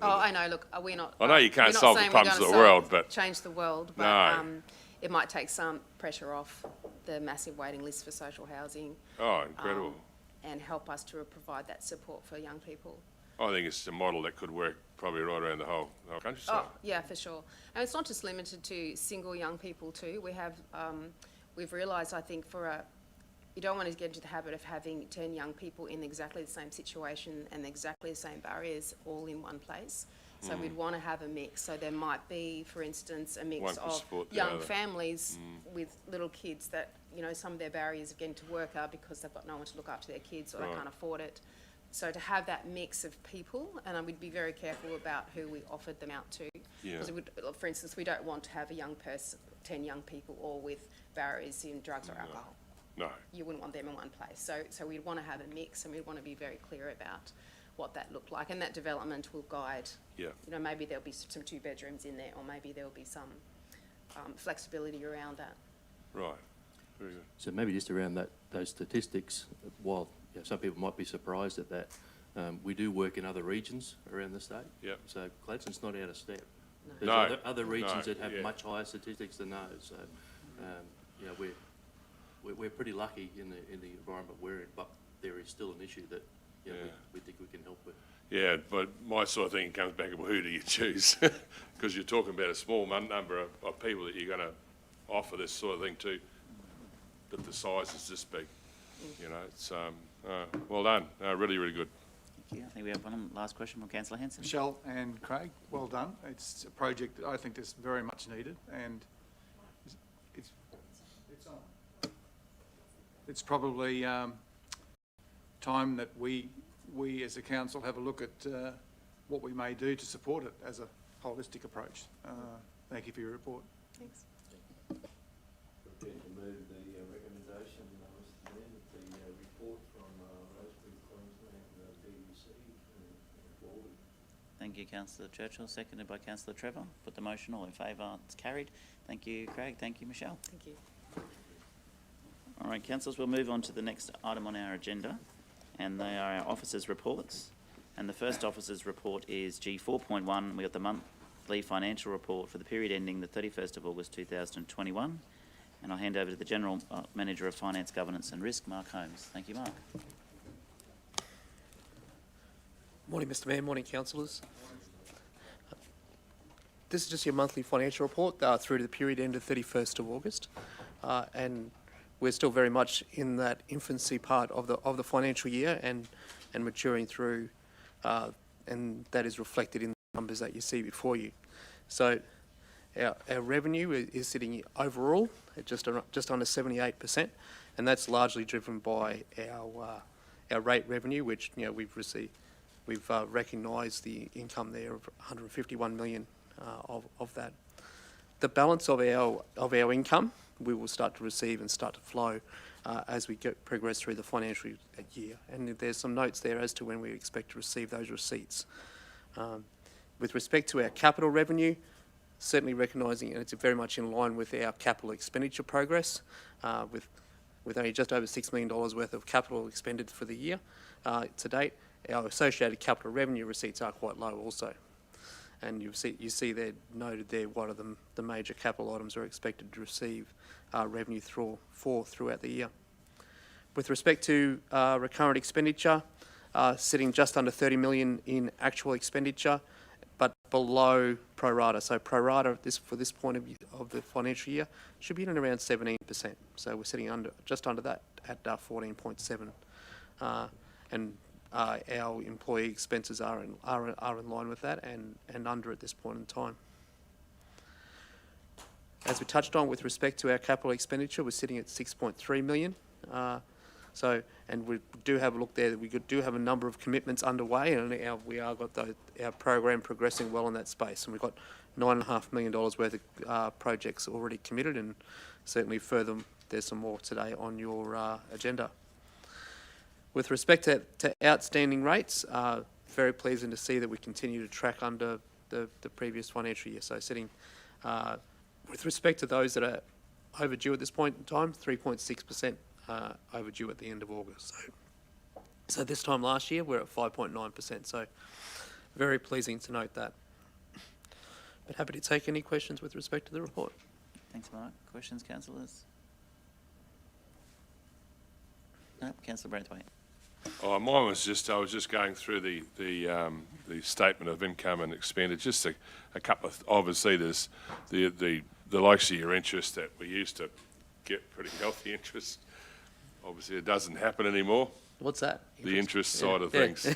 Oh, I know, look, we're not... I know you can't solve the problems of the world, but... Change the world, but No. It might take some pressure off the massive waiting list for social housing. Oh, incredible. And help us to provide that support for young people. I think it's a model that could work probably right around the whole countryside. Oh, yeah, for sure. And it's not just limited to single young people too. We have, we've realised, I think, you don't want to get into the habit of having 10 young people in exactly the same situation and exactly the same barriers all in one place. So we'd want to have a mix. So there might be, for instance, a mix of young families with little kids that, some of their barriers of getting to work are because they've got no one to look after their kids, or they can't afford it. So to have that mix of people, and we'd be very careful about who we offered them out to. Yeah. Because, for instance, we don't want to have a young person, 10 young people, all with barriers in drugs or alcohol. No. You wouldn't want them in one place. So we'd want to have a mix, and we'd want to be very clear about what that looked like. And that development will guide, maybe there'll be some 2 bedrooms in there, or maybe there'll be some flexibility around that. Right. Very good. So maybe just around those statistics, while some people might be surprised at that, we do work in other regions around the state. Yep. So Gladstone's not out of step. No. There's other regions that have much higher statistics than those. So, we're pretty lucky in the environment we're in, but there is still an issue that yeah, we think we can help with. Yeah, but my sort of thing comes back to, well, who do you choose? Because you're talking about a small number of people that you're going to offer this sort of thing to, but the size is this big. You know, it's well done. Really, really good. Thank you. I think we have one last question from Councillor Hanson. Michelle and Craig, well done. It's a project that I think is very much needed, and it's probably time that we as a council have a look at what we may do to support it as a holistic approach. Thank you for your report. Thanks. Prepared to move the recommendation, Mr. Mayor, that the report from Rosebery Queensland BBC forward. Thank you, Councillor Churchill. Seconded by Councillor Trevor. Put the motion. All in favour? It's carried. Thank you, Craig. Thank you, Michelle. Thank you. All right, councillors, we'll move on to the next item on our agenda, and they are our officers' reports. And the first officers' report is G4.1. We got the monthly financial report for the period ending the 31st of August 2021. And I'll hand over to the General Manager of Finance, Governance and Risk, Mark Holmes. Thank you, Mark. Morning, Mr. Mayor. Morning, councillors. This is just your monthly financial report through to the period end of 31st of August. And we're still very much in that infancy part of the financial year and maturing through, and that is reflected in the numbers that you see before you. So our revenue is sitting overall at just under 78%, and that's largely driven by our rate revenue, which we've received. We've recognised the income there of 151 million of that. The balance of our income we will start to receive and start to flow as we progress through the financial year. And there's some notes there as to when we expect to receive those receipts. With respect to our capital revenue, certainly recognising, and it's very much in line with our capital expenditure progress, with only just over $6 million worth of capital expended for the year to date, our associated capital revenue receipts are quite low also. And you see there noted there what are the major capital items are expected to receive revenue throughout the year. With respect to recurrent expenditure, sitting just under 30 million in actual expenditure, but below pro rata. So pro rata for this point of the financial year should be in around 17%. So we're sitting just under that at 14.7, and our employee expenses are in line with that and under at this point in time. As we touched on with respect to our capital expenditure, we're sitting at 6.3 million. And we do have a look there that we do have a number of commitments underway, and we are got our program progressing well in that space, and we've got $9.5 million worth of projects already committed, and certainly further there's some more today on your agenda. With respect to outstanding rates, very pleasing to see that we continue to track under the previous financial year. So sitting, with respect to those that are overdue at this point in time, 3.6% overdue at the end of August. So this time last year, we're at 5.9%. So very pleasing to note that. But happy to take any questions with respect to the report. Thanks, Mark. Questions, councillors? No, Councillor Braithwaite. Oh, mine was I was just going through the statement of income and expenditure. Just a couple of, obviously there's the likes of your interest that we used to get pretty healthy interest. Obviously it doesn't happen anymore. What's that? The interest side of things,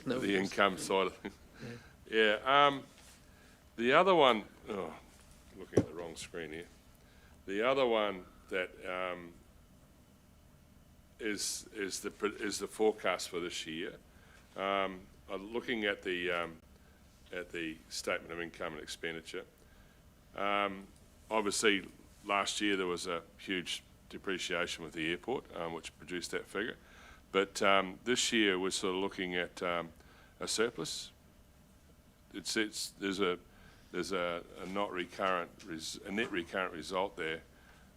No the income side of things. Yeah. The other one, looking at the wrong screen here. The other one that is the forecast for this year. Looking at the statement of income and expenditure. Obviously, last year there was a huge depreciation with the airport, which produced that figure. But this year we're sort of looking at a surplus. There's a not recurrent, a net recurrent result there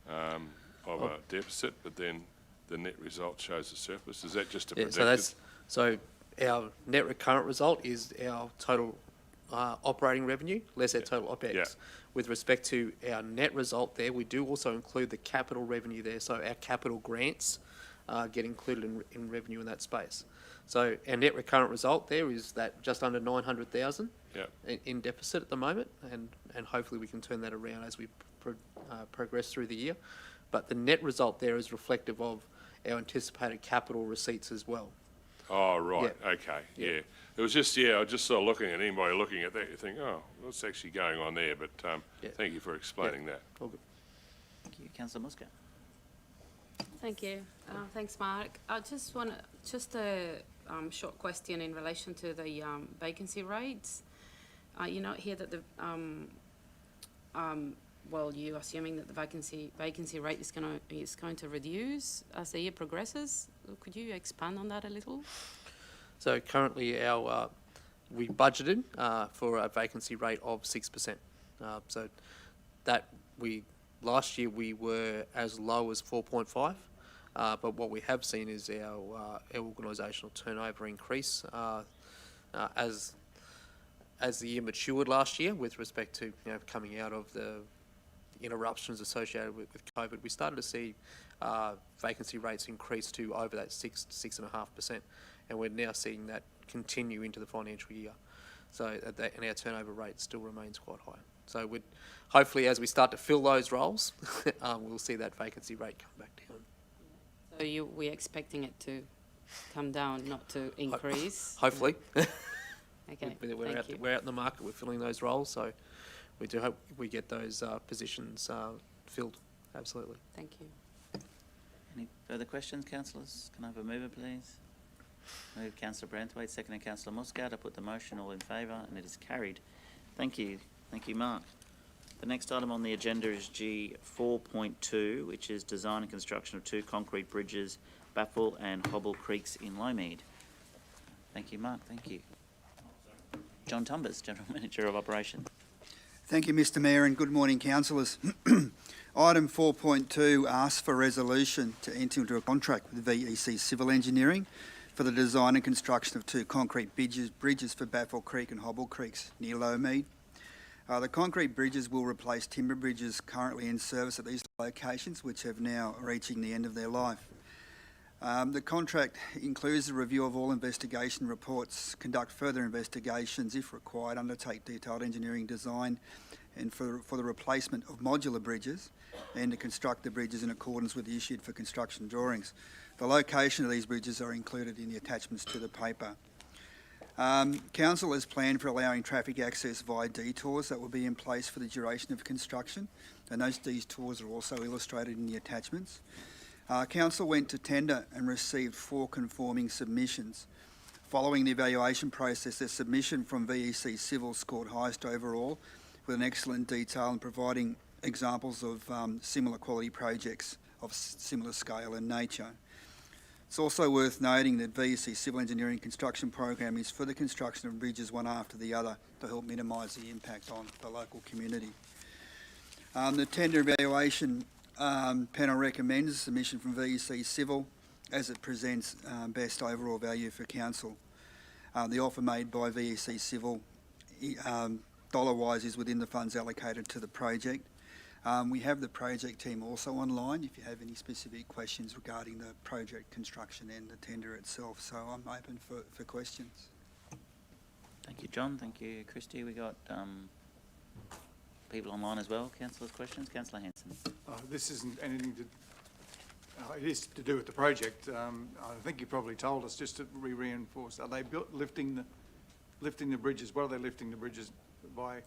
of a deficit, but then the net result shows a surplus. Is that just a predicted? So our net recurrent result is our total operating revenue less our total OPEX. Yeah. With respect to our net result there, we do also include the capital revenue there. So our capital grants get included in revenue in that space. So our net recurrent result there is that just under 900,000 in deficit at the moment, and hopefully we can turn that around as we progress through the year. But the net result there is reflective of our anticipated capital receipts as well. Oh, right, okay, yeah. It was just, I just sort of looking at anybody looking at that, you think, oh, what's actually going on there? But thank you for explaining that. All good. Thank you. Councillor Muscat. Thank you. Thanks, Mark. I just want just a short question in relation to the vacancy rates. You note here that the well, you're assuming that the vacancy rate is going to reduce as the year progresses. Could you expand on that a little? So currently we budgeted for a vacancy rate of 6%. So that last year we were as low as 4.5. But what we have seen is our organisational turnover increase as the year matured last year with respect to coming out of the interruptions associated with COVID. We started to see vacancy rates increase to over that 6.5%, and we're now seeing that continue into the financial year. So and our turnover rate still remains quite high. So hopefully as we start to fill those roles, we'll see that vacancy rate come back down. So we're expecting it to come down, not to increase? Hopefully. Okay, we're out in the market, we're filling those roles, so we do hope we get those positions filled, absolutely. Thank you. Any further questions, councillors? Can I have a mover, please? Move Councillor Branthwaite, seconded Councillor Muscat. I put the motion. All in favour, and it is carried. Thank you. Thank you, Mark. The next item on the agenda is G 4.2, which is design and construction of 2 concrete bridges, Baffle and Hobble Creeks in Lomead. Thank you, Mark. Thank you. John Tumbers, General Manager of Operations. Thank you, Mr Mayor, and good morning, councillors. Item 4.2 asks for resolution to enter into a contract with VEC Civil Engineering for the design and construction of 2 concrete bridges for Baffle Creek and Hobble Creeks near Lomead. The concrete bridges will replace timber bridges currently in service at these locations, which have now reaching the end of their life. The contract includes a review of all investigation reports, conduct further investigations if required, undertake detailed engineering design and for the replacement of modular bridges, and to construct the bridges in accordance with the issued for construction drawings. The location of these bridges are included in the attachments to the paper. Council has planned for allowing traffic access via detours that will be in place for the duration of construction, and those detours are also illustrated in the attachments. Council went to tender and received 4 conforming submissions. Following the evaluation process, the submission from VEC Civil scored highest overall, with an excellent detail and providing examples of similar quality projects of similar scale and nature. It's also worth noting that VEC Civil Engineering construction program is for the construction of bridges one after the other to help minimise the impact on the local community. The tender evaluation panel recommends submission from VEC Civil as it presents best overall value for council. The offer made by VEC Civil dollar-wise is within the funds allocated to the project. We have the project team also online if you have any specific questions regarding the project construction and the tender itself, so I'm open for questions. Thank you, John. Thank you, Christy. We got people online as well. Councillors' questions. Councillor Hanson. This isn't anything to... it is to do with the project. I think you probably told us, just to reinforce. Are they lifting the bridges? What are they lifting the bridges by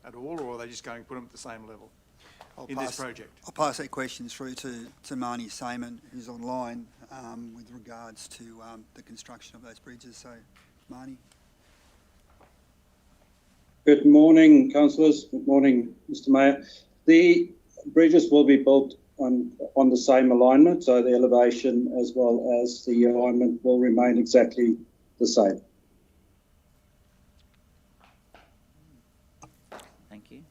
at all, or are they just going to put them at the same level in this project? I'll pass that question through to Marnie Sayman, who's online, with regards to the construction of those bridges. So, Marnie. Good morning, councillors. Good morning, Mr Mayor. The bridges will be built on the same alignment, so the elevation as well as the alignment will remain exactly the same. Thank you.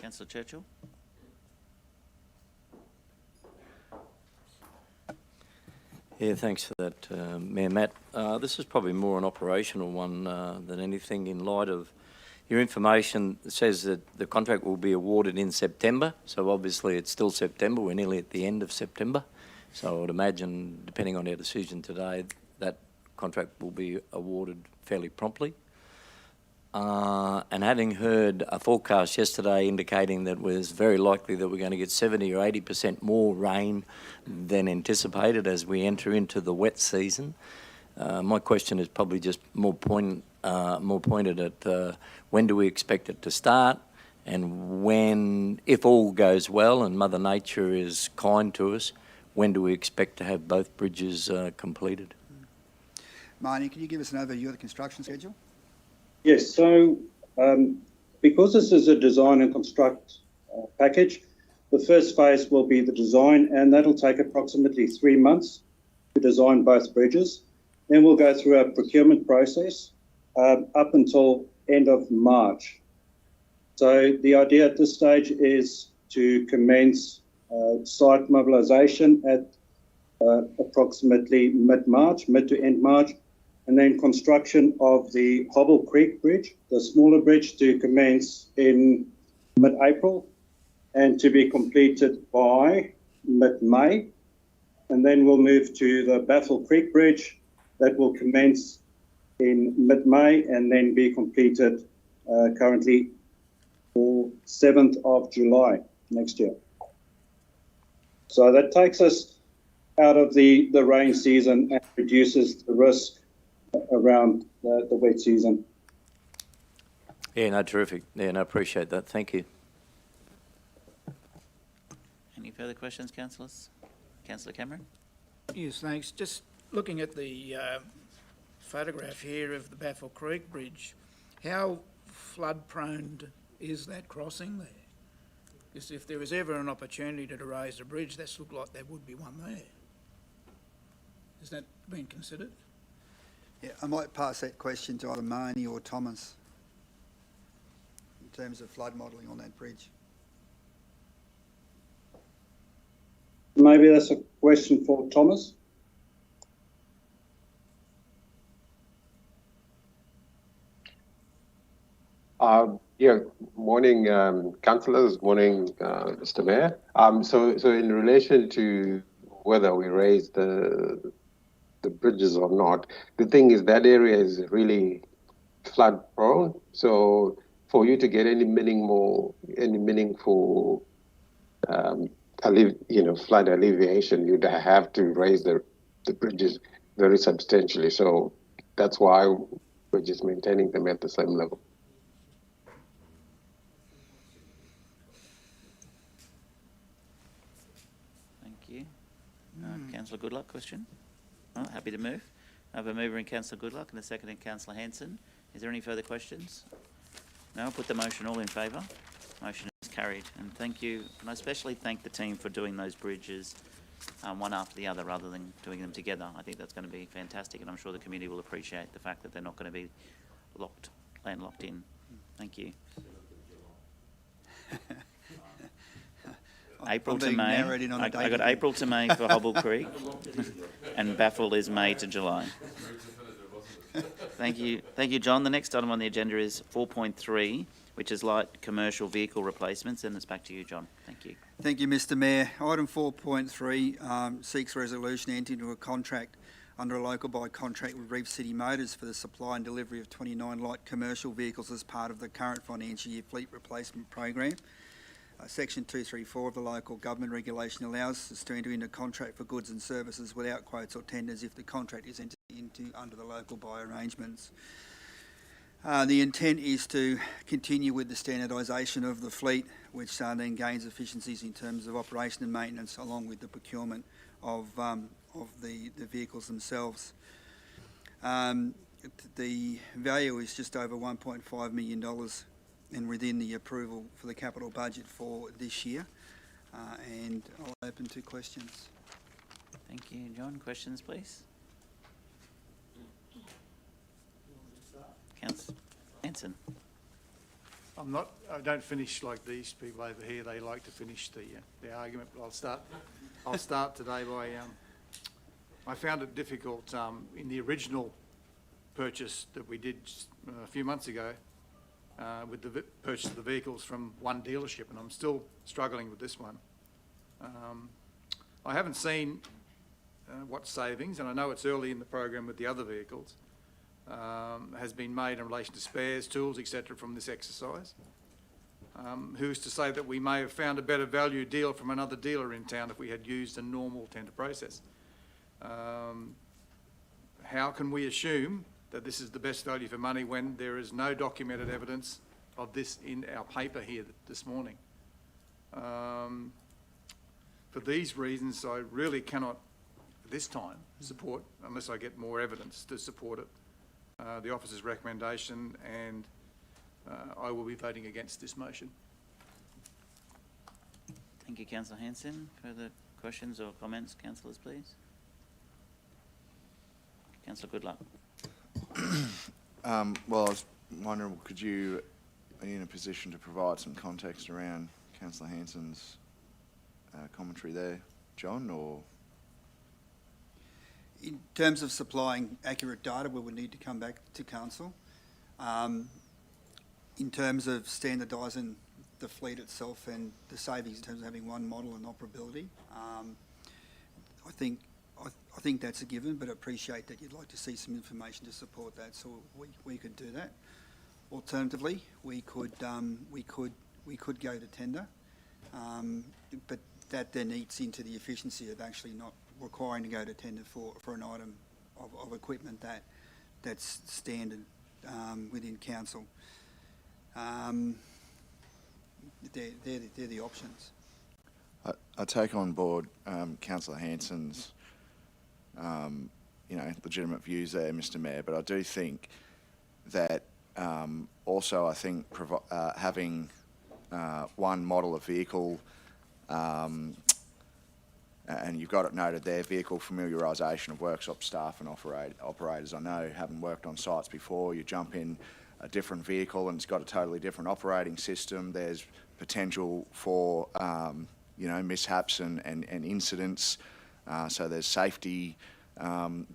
Councillor Churchill. Yeah, thanks for that, Mayor Matt. This is probably more an operational one than anything, in light of your information that says that the contract will be awarded in September. So obviously it's still September. We're nearly at the end of September. So I would imagine, depending on their decision today, that contract will be awarded fairly promptly. And having heard a forecast yesterday indicating that it was very likely that we're going to get 70 or 80% more rain than anticipated as we enter into the wet season, my question is probably just more pointed at when do we expect it to start, and when, if all goes well and Mother Nature is kind to us, when do we expect to have both bridges completed? Marnie, can you give us an overview of the construction schedule? Yes, so because this is a design and construct package, the first phase will be the design, and that'll take approximately 3 months to design both bridges. Then we'll go through our procurement process up until end of March. So the idea at this stage is to commence site mobilisation at approximately mid-March, mid to end March, and then construction of the Hobble Creek Bridge, the smaller bridge, to commence in mid-April and to be completed by mid-May. And then we'll move to the Baffle Creek Bridge that will commence in mid-May and then be completed currently for 7th of July next year. So that takes us out of the rain season and reduces the risk around the wet season. Yeah, no, terrific. Yeah, no, appreciate that. Thank you. Any further questions, councillors? Councillor Cameron? Yes, thanks. Just looking at the photograph here of the Baffle Creek Bridge, how flood-prone is that crossing there? Because if there was ever an opportunity to raise a bridge, that looked like there would be one there. Has that been considered? Yeah, I might pass that question to either Marnie or Thomas in terms of flood modelling on that bridge. Maybe that's a question for Thomas. Yeah, morning, councillors, morning, Mr. Mayor. So in relation to whether we raise the bridges or not, the thing is that area is really flood prone. So for you to get any meaningful flood alleviation, you'd have to raise the bridges very substantially. So that's why we're just maintaining them at the same level. Thank you. Councillor Goodluck, question? Oh, happy to move. I have a mover in Councillor Goodluck and a second in Councillor Hanson. Is there any further questions? No, I'll put the motion. All in favour? Motion is carried. And thank you. And I especially thank the team for doing those bridges one after the other rather than doing them together. I think that's going to be fantastic, and I'm sure the community will appreciate the fact that they're not going to be landlocked in. Thank you. April to May. I got April to May for Hobble Creek, and Baffle is May to July. Thank you, John. The next item on the agenda is 4.3, which is light commercial vehicle replacements, and it's back to you, John. Thank you. Thank you, Mr. Mayor. Item 4.3 seeks resolution to enter into a contract under a local buy contract with Reef City Motors for the supply and delivery of 29 light commercial vehicles as part of the current financial year fleet replacement program. Section 234 of the local government regulation allows us to enter into a contract for goods and services without quotes or tenders if the contract is entered into under the local buy arrangements. The intent is to continue with the standardisation of the fleet, which then gains efficiencies in terms of operation and maintenance, along with the procurement of the vehicles themselves. The value is just over $1.5 million and within the approval for the capital budget for this year. And I'll open to questions. Thank you, John. Questions, please? Councillor Hanson. I don't finish like these people over here. They like to finish the argument, but I'll start today by, I found it difficult in the original purchase that we did a few months ago with the purchase of the vehicles from one dealership, and I'm still struggling with this one. I haven't seen what savings, and I know it's early in the program with the other vehicles, has been made in relation to spares, tools, etc. from this exercise. Who's to say that we may have found a better value deal from another dealer in town if we had used a normal tender process? How can we assume that this is the best value for money when there is no documented evidence of this in our paper here this morning? For these reasons, I really cannot, at this time, support, unless I get more evidence to support it, the officer's recommendation, and I will be voting against this motion. Thank you, Councillor Hanson. Further questions or comments, councillors, please? Councillor Goodluck. Well, I was wondering, are you in a position to provide some context around Councillor Hanson's commentary there, John, or? In terms of supplying accurate data, we would need to come back to council. In terms of standardising the fleet itself and the savings in terms of having one model and operability, I think that's a given, but I appreciate that you'd like to see some information to support that, so we could do that. Alternatively, we could go to tender, but that then eats into the efficiency of actually not requiring to go to tender for an item of equipment that's standard within council. They're the options. I take on board Councillor Hanson's legitimate views there, Mr. Mayor, but I do think that also having one model of vehicle, and you've got it noted there, vehicle familiarisation of workshop staff and operators. I know, having worked on sites before, you jump in a different vehicle and it's got a totally different operating system. There's potential for mishaps and incidents. So there's safety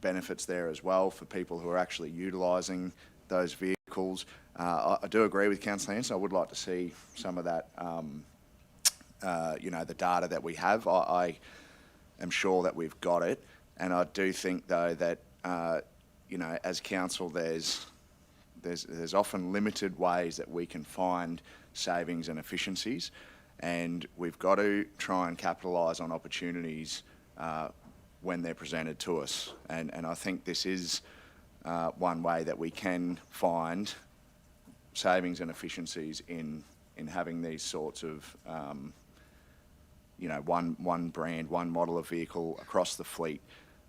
benefits there as well for people who are actually utilising those vehicles. I do agree with Councillor Hanson. I would like to see some of that, the data that we have. I am sure that we've got it, and I do think though that as council, there's often limited ways that we can find savings and efficiencies, and we've got to try and capitalise on opportunities when they're presented to us. And I think this is one way that we can find savings and efficiencies in having these sorts of one brand, one model of vehicle across the fleet,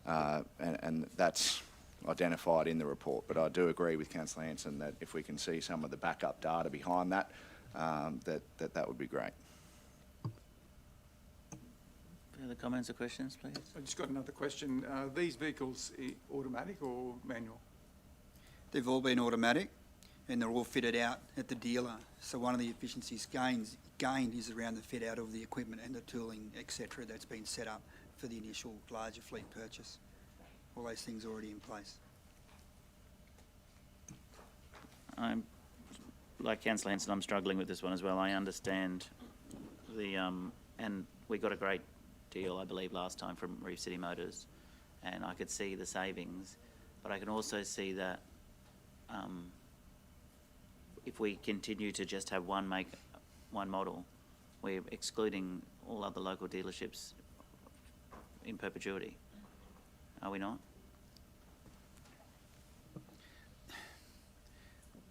and that's identified in the report. But I do agree with Councillor Hanson that if we can see some of the backup data behind that, that would be great. Further comments or questions, please? I just got another question. Are these vehicles automatic or manual? They've all been automatic, and they're all fitted out at the dealer. So one of the efficiencies gained is around the fit out of the equipment and the tooling, etc., that's been set up for the initial larger fleet purchase. All those things are already in place. I'm, like Councillor Hanson, I'm struggling with this one as well. I understand and we got a great deal, I believe, last time from Reef City Motors, and I could see the savings, but I can also see that if we continue to just have one model, we're excluding all other local dealerships in perpetuity. Are we not?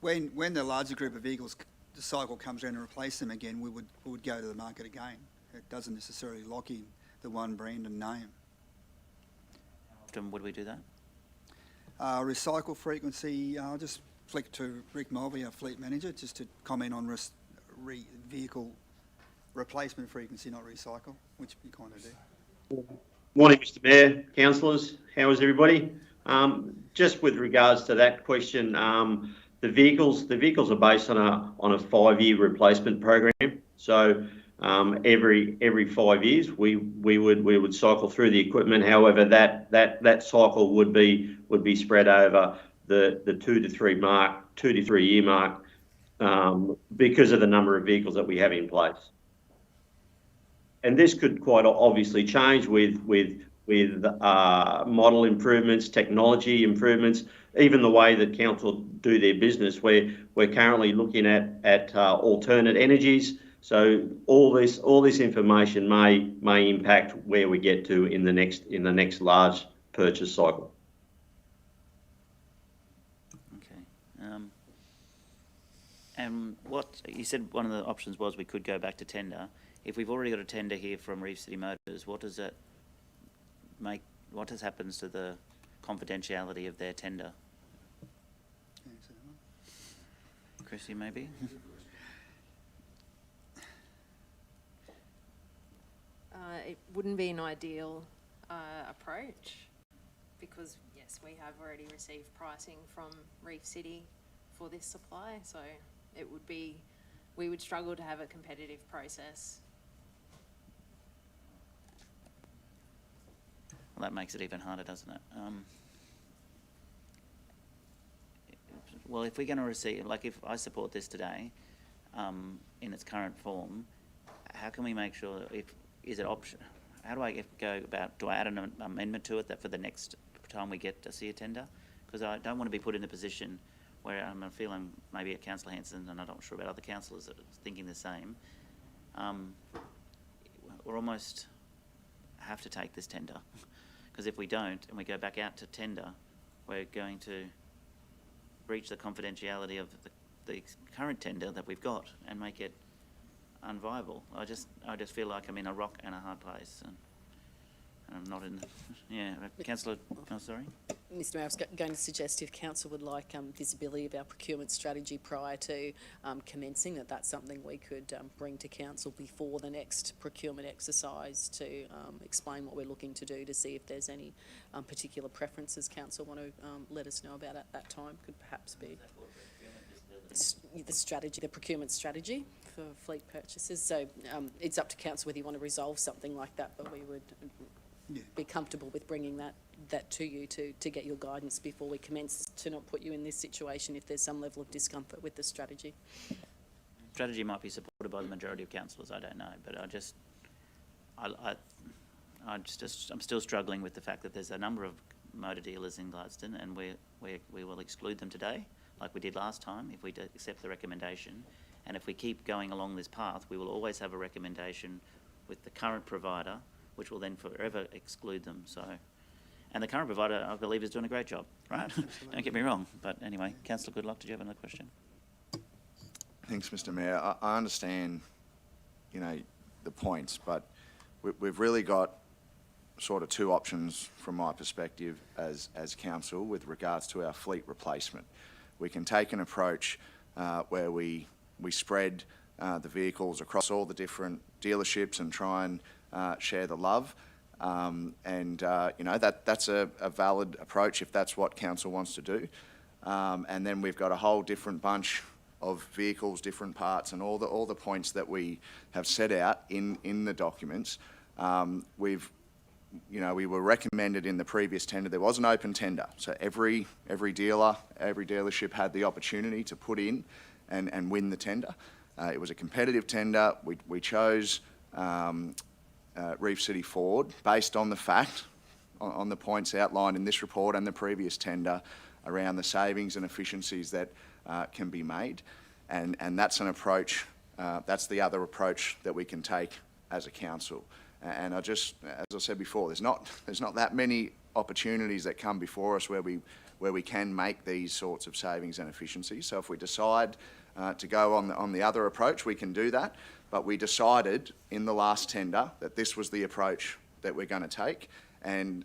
When the larger group of vehicles, the cycle comes around to replace them again, we would go to the market again. It doesn't necessarily lock in the one brand and name. How often would we do that? Recycle frequency, I'll just flick to Rick Mulvey, our fleet manager, just to comment on vehicle replacement frequency, not recycle, which we kind of do. Morning, Mr. Mayor, councillors. How is everybody? Just with regards to that question, the vehicles are based on a 5-year replacement program. So every 5 years we would cycle through the equipment. However, that cycle would be spread over the 2 to 3 year mark because of the number of vehicles that we have in place. And this could quite obviously change with model improvements, technology improvements, even the way that council do their business. We're currently looking at alternate energies. So all this information may impact where we get to in the next large purchase cycle. Okay. And what you said, one of the options was we could go back to tender. If we've already got a tender here from Reef City Motors, what does that make? What happens to the confidentiality of their tender? Chrissy, maybe. It wouldn't be an ideal approach because, yes, we have already received pricing from Reef City for this supply, so it would be, we would struggle to have a competitive process. Well, that makes it even harder, doesn't it? Well, if we're going to receive, like if I support this today in its current form, how can we make sure, is it option? How do I go about, do I add an amendment to it that for the next time we get to see a tender? Because I don't want to be put in a position where I'm feeling maybe at Councillor Hanson, and I'm not sure about other councillors that are thinking the same. We're almost have to take this tender, because if we don't and we go back out to tender, we're going to breach the confidentiality of the current tender that we've got and make it unviable. I just feel like I'm in a rock and a hard place, and I'm not in. Yeah, Councillor. Oh, sorry. Mr. Mayor, I was going to suggest if Council would like visibility of our procurement strategy prior to commencing, that's something we could bring to Council before the next procurement exercise to explain what we're looking to do, to see if there's any particular preferences Council want to let us know about at that time. Could perhaps be the strategy, the procurement strategy for fleet purchases. So it's up to Council whether you want to resolve something like that, but we would be comfortable with bringing that to you to get your guidance before we commence, to not put you in this situation if there's some level of discomfort with the strategy. Strategy might be supported by the majority of councillors, I don't know, but I'm still struggling with the fact that there's a number of motor dealers in Gladstone, and we will exclude them today, like we did last time, if we accept the recommendation. And if we keep going along this path, we will always have a recommendation with the current provider, which will then forever exclude them. So, and the current provider, I believe, is doing a great job, right? Don't get me wrong. But anyway, Councillor Goodluck, did you have another question? Thanks, Mr. Mayor. I understand, the points, but we've really got sort of two options from my perspective as council with regards to our fleet replacement. We can take an approach where we spread the vehicles across all the different dealerships and try and share the love, that's a valid approach if that's what council wants to do. And then we've got a whole different bunch of vehicles, different parts, and all the points that we have set out in the documents. We were recommended in the previous tender. There was an open tender, so every dealership had the opportunity to put in and win the tender. It was a competitive tender. We chose Reef City Ford based on the fact, on the points outlined in this report and the previous tender around the savings and efficiencies that can be made. And that's an approach, that's the other approach that we can take as a council. And as I said before, there's not that many opportunities that come before us where we can make these sorts of savings and efficiencies. So if we decide to go on the other approach, we can do that. But we decided in the last tender that this was the approach that we're going to take. And,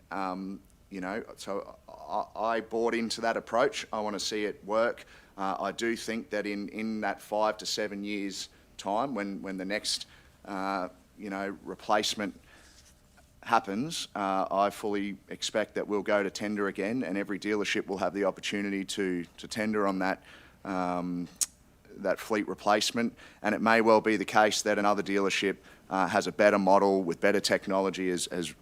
so I bought into that approach. I want to see it work. I do think that in that 5 to 7 years' time, when the next, replacement happens, I fully expect that we'll go to tender again, and every dealership will have the opportunity to tender on that fleet replacement. And it may well be the case that another dealership has a better model with better technology, as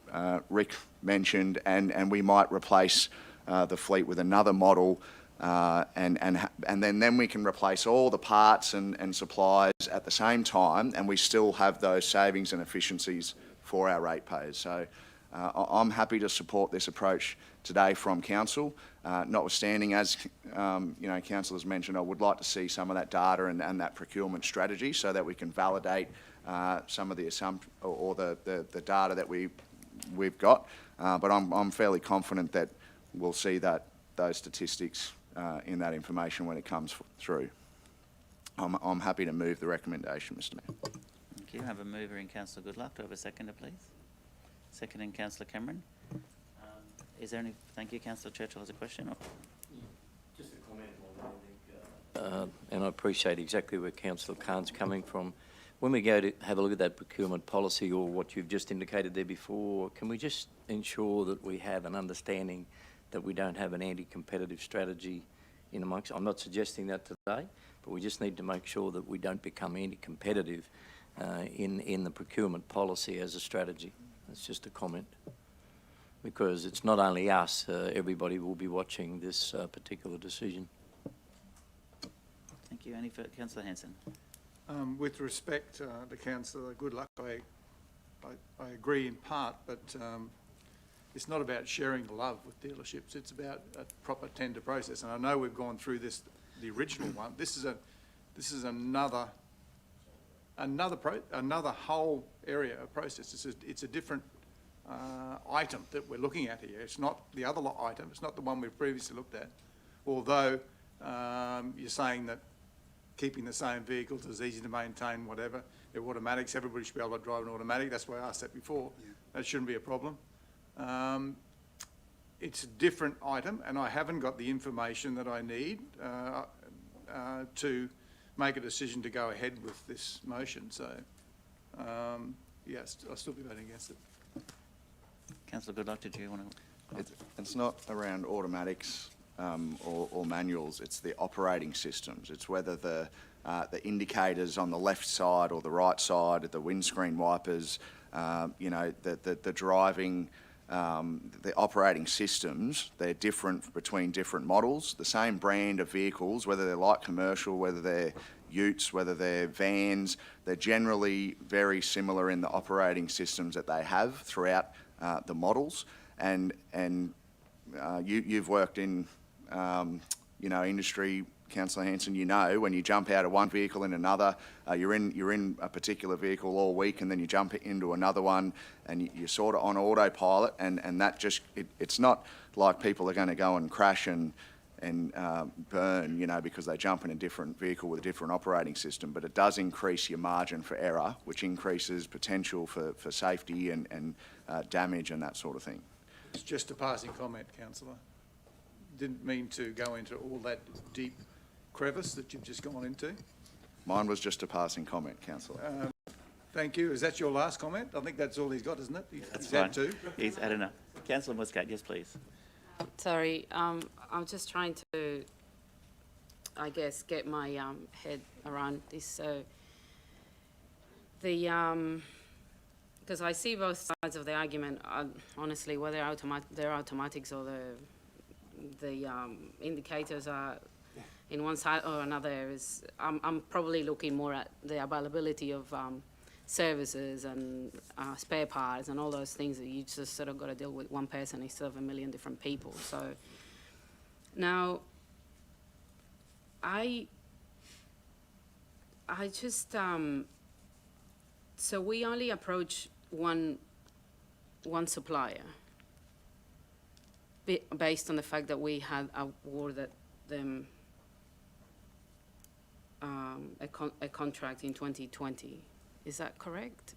Rick mentioned, and we might replace the fleet with another model, and then we can replace all the parts and supplies at the same time, and we still have those savings and efficiencies for our ratepayers. So I'm happy to support this approach today from council. Notwithstanding, as council has mentioned, I would like to see some of that data and that procurement strategy so that we can validate some of the assumption or the data that we've got. But I'm fairly confident that we'll see those statistics in that information when it comes through. I'm happy to move the recommendation, Mr. Mayor. Thank you. I have a mover in Councillor Goodluck. Do I have a seconder, please? Second in Councillor Cameron. Is there any? Thank you. Councillor Churchill has a question. Or? Just a comment on that, and I appreciate exactly where Councillor Khan's coming from. When we go to have a look at that procurement policy or what you've just indicated there before, can we just ensure that we have an understanding that we don't have an anti-competitive strategy in amongst? I'm not suggesting that today, but we just need to make sure that we don't become anti-competitive in the procurement policy as a strategy. That's just a comment. Because it's not only us, everybody will be watching this particular decision. Thank you. Any further? Councillor Hanson. With respect to Councillor Goodluck, I agree in part, but it's not about sharing the love with dealerships. It's about a proper tender process. And I know we've gone through this, the original one. This is another whole area of process. It's a different item that we're looking at here. It's not the other item. It's not the one we've previously looked at. Although you're saying that keeping the same vehicles is easy to maintain, whatever. They're automatics. Everybody should be able to drive an automatic. That's why I asked that before. Yeah. That shouldn't be a problem. It's a different item, and I haven't got the information that I need to make a decision to go ahead with this motion. So, yes, I'll still be voting against it. Councillor Goodluck, did you want to? It's not around automatics or manuals. It's the operating systems. It's whether the indicators on the left side or the right side, the windscreen wipers, the driving, the operating systems. They're different between different models. The same brand of vehicles, whether they're light commercial, whether they're utes, whether they're vans, they're generally very similar in the operating systems that they have throughout the models. And you've worked in industry, Councillor Hanson. You know when you jump out of one vehicle in another, you're in a particular vehicle all week, and then you jump into another one, and you're sort of on autopilot, and that just it's not like people are going to go and crash and burn, because they jump in a different vehicle with a different operating system. But it does increase your margin for error, which increases potential for safety and damage and that sort of thing. It's just a passing comment, Councillor. Didn't mean to go into all that deep crevice that you've just gone into. Mine was just a passing comment, Councillor. Thank you. Is that your last comment? I think that's all he's got, isn't it? That's he's fine. had two. He's had enough. Councillor Muscat, yes, please. Sorry, I'm just trying to, I guess, get my head around this. So because I see both sides of the argument. Honestly, whether they're automatics or the indicators are in one side or another, I'm probably looking more at the availability of services and spare parts and all those things that you just sort of got to deal with one person instead of a million different people. So now I just so we only approach one supplier based on the fact that we had awarded them a contract in 2020. Is that correct?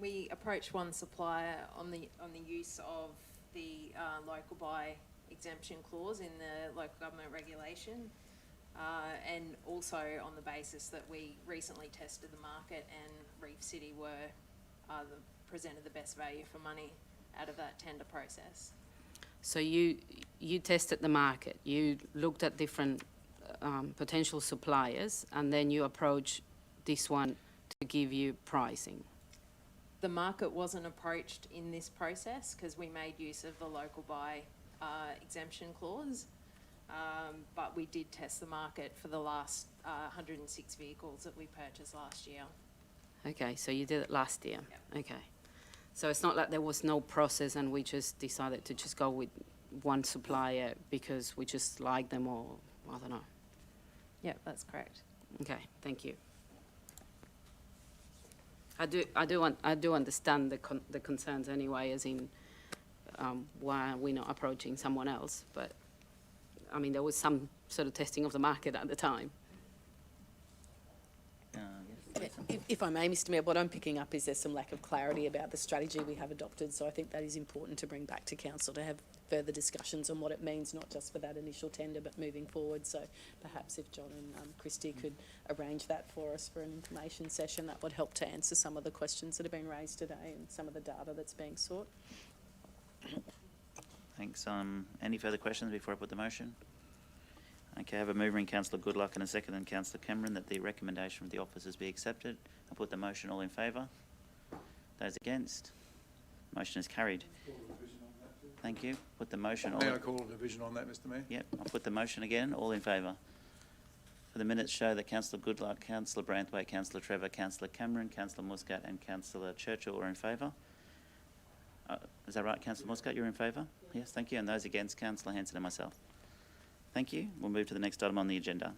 We approached one supplier on the use of the local buy exemption clause in the local government regulation, and also on the basis that we recently tested the market and Reef City presented the best value for money out of that tender process. So you tested the market, you looked at different potential suppliers, and then you approached this one to give you pricing. The market wasn't approached in this process because we made use of the local buy exemption clause, but we did test the market for the last 106 vehicles that we purchased last year. Okay, so you did it last year. Yep. Okay. So it's not like there was no process and we just decided to just go with one supplier because we just like them, or I don't know. Yeah, that's correct. Okay, thank you. I do understand the concerns anyway, as in why we're not approaching someone else. But I mean, there was some sort of testing of the market at the time. If I may, Mr Mayor, what I'm picking up is there's some lack of clarity about the strategy we have adopted, so I think that is important to bring back to Council to have further discussions on what it means, not just for that initial tender, but moving forward. So perhaps if John and Christy could arrange that for us for an information session, that would help to answer some of the questions that have been raised today and some of the data that's being sought. Thanks. Any further questions before I put the motion? Okay, I have a mover in Councillor Goodluck and a second in Councillor Cameron that the recommendation of the officers be accepted. I put the motion. All in favour? Those against? Motion is carried. Thank you. Put the motion. May I call a division on that, Mr Mayor? Yep, I'll put the motion again. All in favour? For the minutes show that Councillor Goodluck, Councillor Branthwaite, Councillor Trevor, Councillor Cameron, Councillor Muscat and Councillor Churchill are in favour. Is that right, Councillor Muscat? You're in favour? Yes, thank you. And those against, Councillor Hanson and myself. Thank you. We'll move to the next item on the agenda.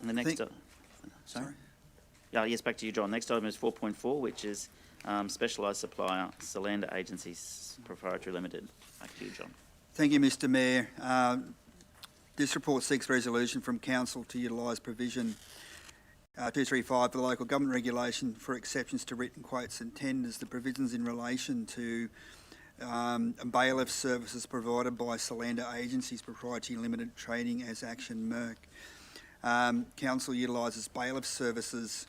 And the next... Sorry? Yeah, yes, back to you, John. Next item is 4.4, which is specialised supplier, Solander Agencies Proprietary Limited. Back to you, John. Thank you, Mr Mayor. This report seeks resolution from Council to utilise provision 235 of the Local Government Regulation for exceptions to written quotes and tenders. The provisions in relation to bailiff services provided by Solander Agencies Proprietary Limited, trading as Action Merck. Council utilises bailiff services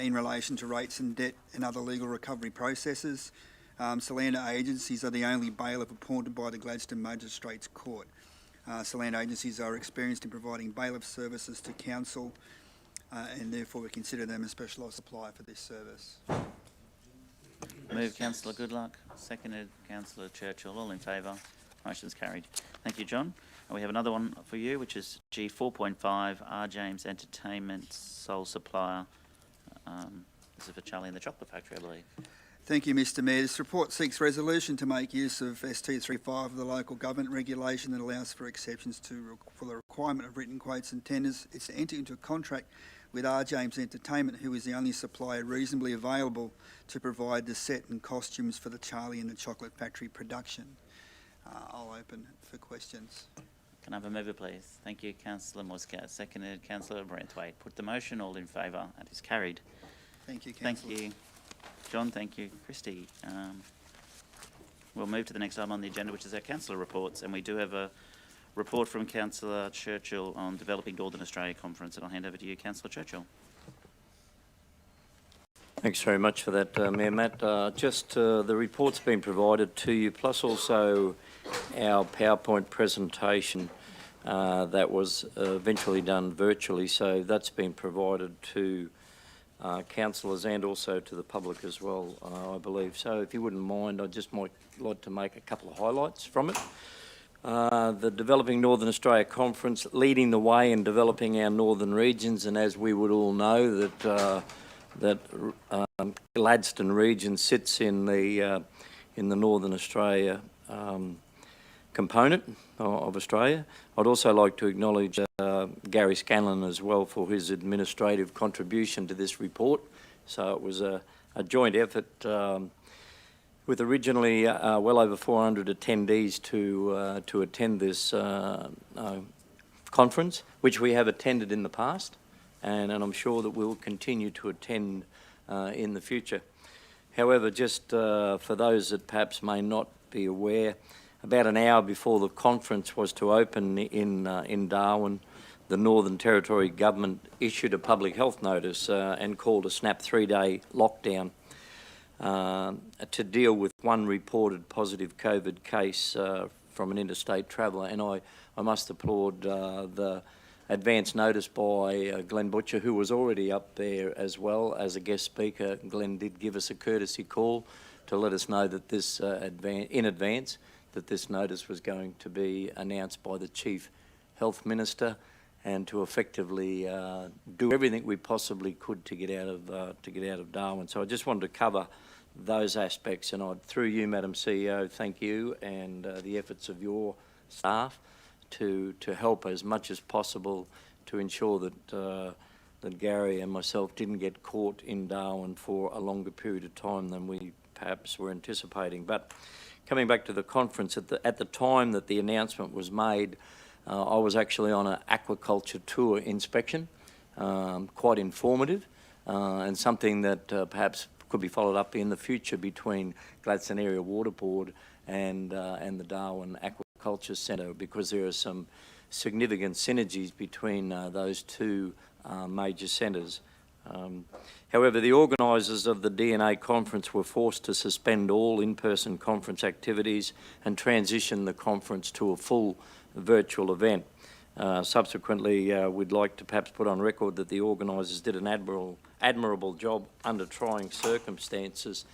in relation to rates and debt and other legal recovery processes. Solander Agencies are the only bailiff appointed by the Gladstone Magistrates Court. Solander Agencies are experienced in providing bailiff services to Council and therefore we consider them a specialised supplier for this service. Move Councillor Goodluck, seconded Councillor Churchill. All in favour. Motion's carried. Thank you, John. And we have another one for you, which is G4.5, R. James Entertainment, sole supplier. This is for Charlie and the Chocolate Factory, I believe. Thank you, Mr Mayor. This report seeks resolution to make use of S235 of the Local Government Regulation that allows for exceptions for the requirement of written quotes and tenders. It's to enter into a contract with R. James Entertainment, who is the only supplier reasonably available to provide the set and costumes for the Charlie and the Chocolate Factory production. I'll open for questions. Can I have a mover, please? Thank you, Councillor Muscat. Seconded, Councillor Branthwaite. Put the motion. All in favour. That is carried. Thank you, Councillor. Thank you, John. Thank you, Christy. We'll move to the next item on the agenda, which is our councillor reports, and we do have a report from Councillor Churchill on Developing Northern Australia Conference, and I'll hand over to you, Councillor Churchill. Thanks very much for that, Mayor Matt. The report's been provided to you, plus also our PowerPoint presentation that was eventually done virtually, so that's been provided to councillors and also to the public as well, I believe. So if you wouldn't mind, I just might like to make a couple of highlights from it. The Developing Northern Australia Conference, leading the way in developing our northern regions, and as we would all know that Gladstone region sits in the Northern Australia component of Australia. I'd also like to acknowledge Gary Scanlon as well for his administrative contribution to this report. So it was a joint effort with originally well over 400 attendees to attend this conference, which we have attended in the past, and I'm sure that we'll continue to attend in the future. However, just for those that perhaps may not be aware, about an hour before the conference was to open in Darwin, the Northern Territory Government issued a public health notice and called a snap 3-day lockdown to deal with one reported positive COVID case from an interstate traveller. And I must applaud the advance notice by Glenn Butcher, who was already up there as well as a guest speaker. Glenn did give us a courtesy call to let us know that this in advance that this notice was going to be announced by the Chief Health Minister, and to effectively do everything we possibly could to get out of Darwin. So I just wanted to cover those aspects, and through you, Madam CEO, thank you and the efforts of your staff to help as much as possible to ensure that that Gary and myself didn't get caught in Darwin for a longer period of time than we perhaps were anticipating. But coming back to the conference, at the time that the announcement was made, I was actually on an aquaculture tour inspection, quite informative, and something that perhaps could be followed up in the future between Gladstone Area Water Board and the Darwin Aquaculture Centre, because there are some significant synergies between those two major centres. However, the organisers of the DNA conference were forced to suspend all in-person conference activities and transition the conference to a full virtual event. Subsequently, we'd like to perhaps put on record that the organisers did an admirable job under trying circumstances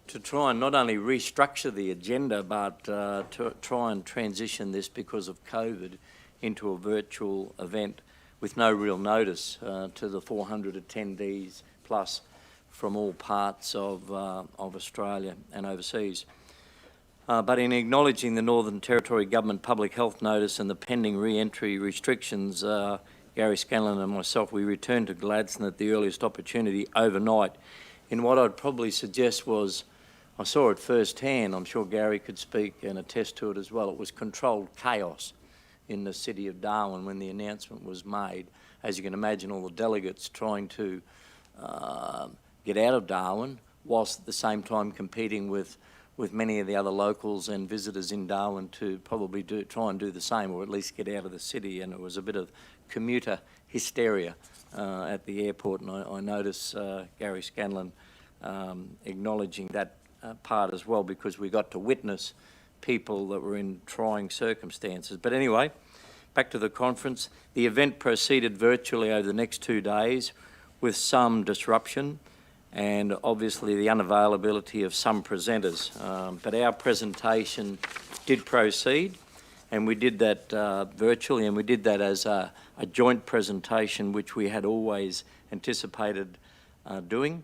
to try and not only restructure the agenda, but to try and transition this, because of COVID, into a virtual event with no real notice to the 400 attendees plus from all parts of Australia and overseas. But in acknowledging the Northern Territory Government public health notice and the pending re-entry restrictions, Gary Scanlon and myself, we returned to Gladstone at the earliest opportunity overnight in what I'd probably suggest was, I saw it firsthand, I'm sure Gary could speak and attest to it as well, it was controlled chaos in the city of Darwin when the announcement was made. As you can imagine, all the delegates trying to get out of Darwin, whilst at the same time competing with many of the other locals and visitors in Darwin to probably try and do the same, or at least get out of the city. And it was a bit of commuter hysteria at the airport, and I noticed Gary Scanlon acknowledging that part as well, because we got to witness people that were in trying circumstances. But anyway, back to the conference. The event proceeded virtually over the next 2 days with some disruption and obviously the unavailability of some presenters. But our presentation did proceed, and we did that virtually, and we did that as a joint presentation, which we had always anticipated doing.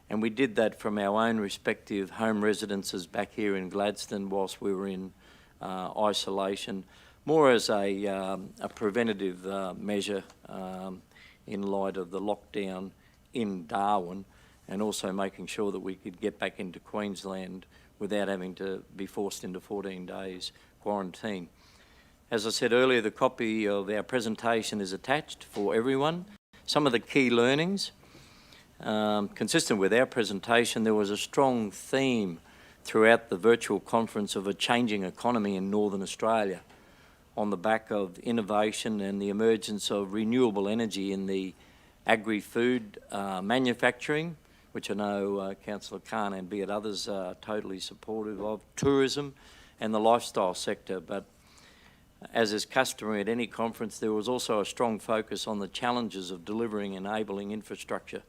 And we did that from our own respective home residences back here in Gladstone whilst we were in isolation, more as a preventative measure in light of the lockdown in Darwin, and also making sure that we could get back into Queensland without having to be forced into 14 days quarantine. As I said earlier, the copy of our presentation is attached for everyone. Some of the key learnings. Consistent with our presentation, there was a strong theme throughout the virtual conference of a changing economy in Northern Australia on the back of innovation and the emergence of renewable energy in the agri-food manufacturing, which I know Councillor Khan and be it others are totally supportive of, tourism and the lifestyle sector. But as is customary at any conference, there was also a strong focus on the challenges of delivering enabling infrastructure,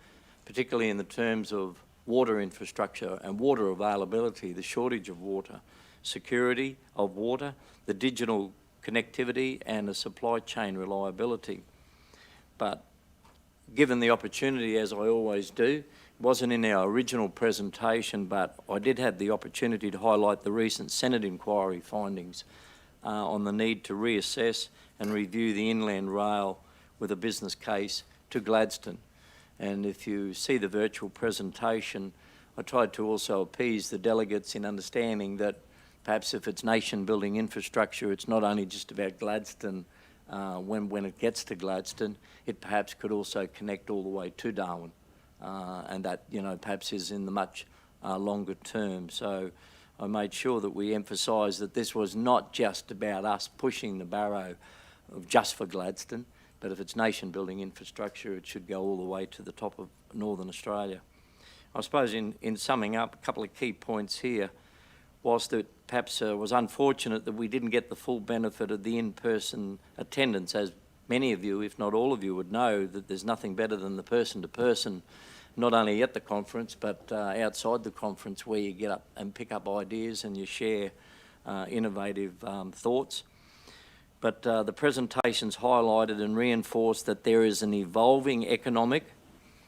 particularly in the terms of water infrastructure and water availability, the shortage of water, security of water, the digital connectivity and the supply chain reliability. But given the opportunity, as I always do, it wasn't in our original presentation, but I did have the opportunity to highlight the recent Senate inquiry findings on the need to reassess and review the inland rail with a business case to Gladstone. And if you see the virtual presentation, I tried to also appease the delegates in understanding that perhaps if it's nation-building infrastructure, it's not only just about Gladstone when it gets to Gladstone, it perhaps could also connect all the way to Darwin. And that, you know, perhaps is in the much longer term. So I made sure that we emphasised that this was not just about us pushing the barrow just for Gladstone, but if it's nation-building infrastructure, it should go all the way to the top of Northern Australia. I suppose in summing up, a couple of key points here, whilst it perhaps was unfortunate that we didn't get the full benefit of the in-person attendance, as many of you, if not all of you, would know that there's nothing better than the person-to-person, not only at the conference, but outside the conference, where you get up and pick up ideas and you share innovative thoughts. but the presentations highlighted and reinforced that there is an evolving economic